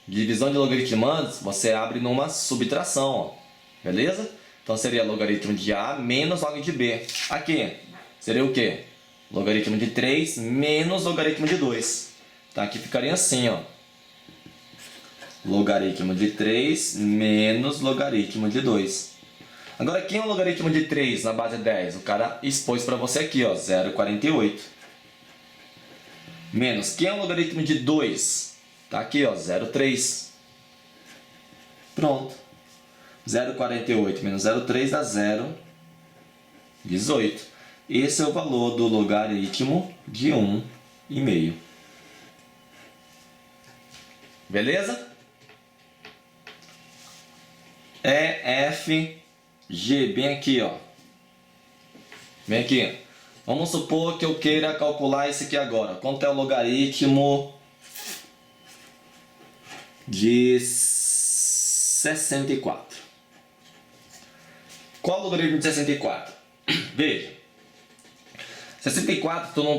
Divisão de logaritmandos, você abre numa subtração, ó. Beleza? Então seria logaritmo de A menos log de B. Aqui seria o quê? Logaritmo de 3 menos logaritmo de 2. Então aqui ficaria assim, ó. Logaritmo de 3 menos logaritmo de 2. Agora, quem é o logaritmo de 3 na base 10? O cara expôs para você aqui, ó, 0,48. Menos, quem é o logaritmo de 2? Tá aqui, ó, 0,3. Pronto. 0,48 menos 0,3 dá 0,18. Esse é o valor do logaritmo de 1,5. Beleza? EFG, bem aqui, ó. Bem aqui. Vamos supor que eu queira calcular esse aqui agora. Quanto é o logaritmo de 64? Qual é o logaritmo de 64? Veja. 64 tu não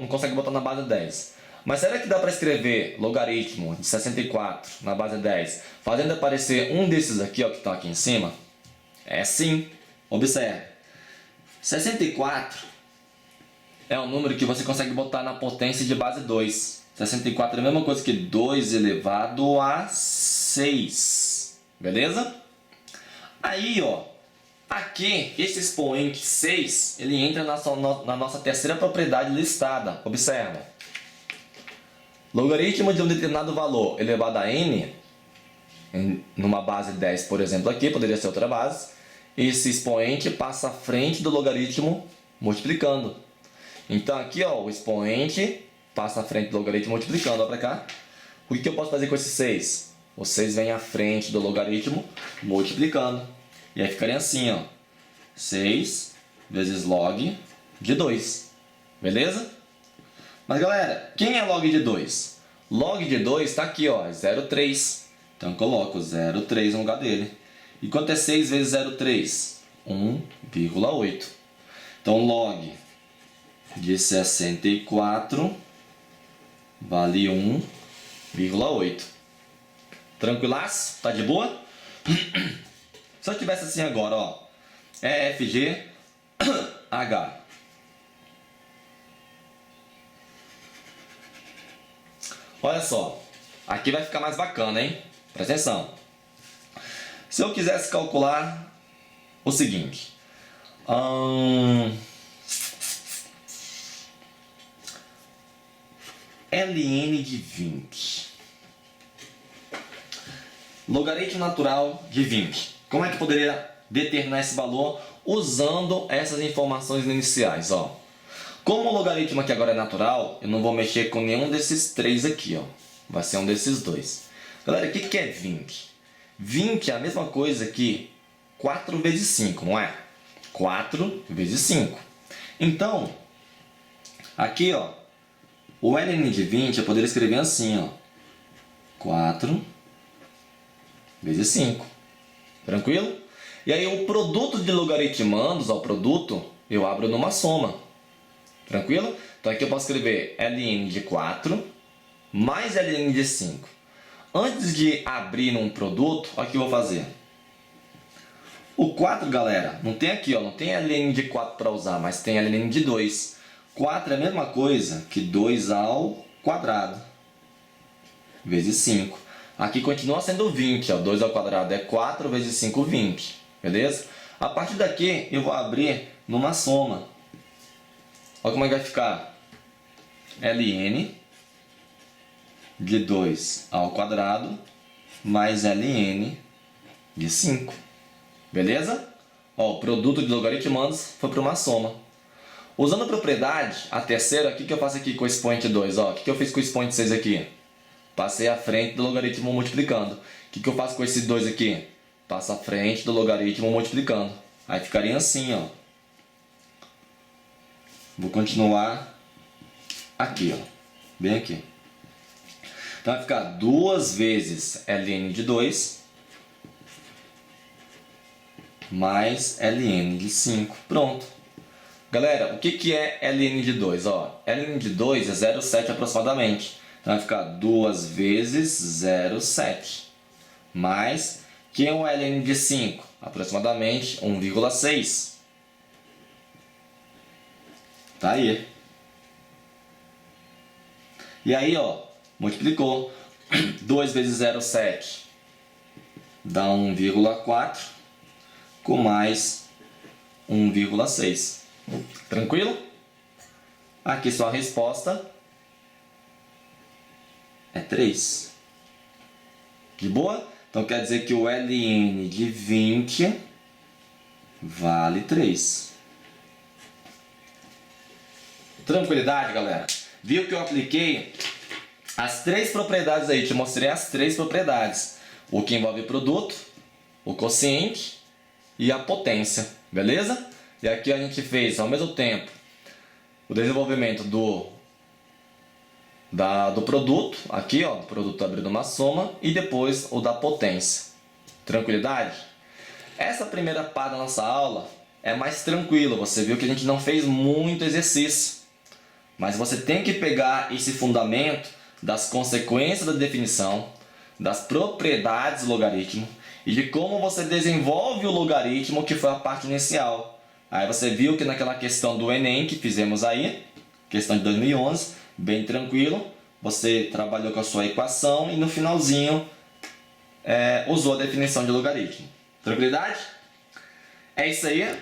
consegue botar na base 10. Mas será que dá para escrever logaritmo de 64 na base 10, fazendo aparecer um desses aqui, ó, que estão aqui em cima? É sim. Observe. 64 é um número que você consegue botar na potência de base 2. 64 é a mesma coisa que 2 elevado a 6. Beleza? Aí, ó. Aqui, esse expoente 6, ele entra na nossa terceira propriedade listada. Observa. Logaritmo de um determinado valor elevado a n, numa base 10, por exemplo, aqui, poderia ser outra base, esse expoente passa à frente do logaritmo multiplicando. Então aqui, ó, o expoente passa à frente do logaritmo multiplicando. Olha para cá. O que eu posso fazer com esse 6? O 6 vem à frente do logaritmo multiplicando. E aí ficaria assim, ó. 6 vezes log de 2. Beleza? Mas galera, quem é log de 2? Log de 2 está aqui, ó, 0,3. Então eu coloco 0,3 no lugar dele. E quanto é 6 vezes 0,3? 1,8. Então log de 64 vale 1,8. Tranquilaço? Tá de boa? Se eu tivesse assim agora, ó, EFG H. Olha só, aqui vai ficar mais bacana, hein? Presta atenção. Se eu quisesse calcular o seguinte, ln de 20, logaritmo natural de 20. Como é que eu poderia determinar esse valor usando essas informações iniciais? Ó, como o logaritmo aqui agora é natural, eu não vou mexer com nenhum desses três aqui, ó. Vai ser um desses dois. Galera, o que é 20? 20 é a mesma coisa que 4 vezes 5, não é? 4 vezes 5. Então, aqui, ó, o ln de 20 eu poderia escrever assim, ó. 4 vezes 5. Tranquilo? E aí o produto de logaritmandos ao produto, eu abro numa soma. Tranquilo? Então aqui eu posso escrever ln de 4 mais ln de 5. Antes de abrir num produto, olha o que eu vou fazer. O 4, galera, não tem aqui, ó, não tem ln de 4 para usar, mas tem ln de 2. 4 é a mesma coisa que 2 ao quadrado vezes 5. Aqui continua sendo 20, ó, 2 ao quadrado é 4 vezes 5, 20. Beleza? A partir daqui eu vou abrir numa soma. Olha como é que vai ficar. ln de 2 ao quadrado mais ln de 5. Beleza? Ó, o produto de logaritmandos foi para uma soma. Usando a propriedade, a terceira, o que eu faço aqui com o expoente 2? Ó, o que eu fiz com o expoente 6 aqui? Passei à frente do logaritmo multiplicando. O que eu faço com esse 2 aqui? Passo à frente do logaritmo multiplicando. Aí ficaria assim, ó. Vou continuar aqui, ó. Bem aqui. Então vai ficar 2 vezes ln de 2 mais ln de 5. Pronto. Galera, o que é ln de 2? Ó, ln de 2 é 0,7 aproximadamente. Então vai ficar 2 vezes 0,7. Mais, que é o ln de 5? Aproximadamente 1,6. Tá aí. E aí, ó, multiplicou. 2 vezes 0,7 dá 1,4 com mais 1,6. Tranquilo? Aqui sua resposta é 3. De boa? Então quer dizer que o ln de 20 vale 3. Tranquilidade, galera? Viu que eu apliquei as 3 propriedades aí? Te mostrei as 3 propriedades. O que envolve produto, o quociente e a potência. Beleza? E aqui a gente fez ao mesmo tempo o desenvolvimento do produto, aqui ó, do produto abrindo uma soma, e depois o da potência. Tranquilidade? Essa primeira parte da nossa aula é mais tranquila, você viu que a gente não fez muito exercício. Mas você tem que pegar esse fundamento das consequências da definição, das propriedades do logaritmo e de como você desenvolve o logaritmo, que foi a parte inicial. Aí você viu que naquela questão do Enem que fizemos aí, questão de 2011, bem tranquilo, você trabalhou com a sua equação e no finalzinho usou a definição de logaritmo. Tranquilidade? É isso aí.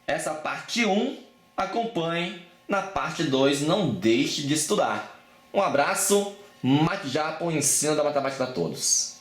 Essa parte 1, acompanhe na parte 2, não deixe de estudar. Um abraço, Mate Japo, ensino da matemática a todos.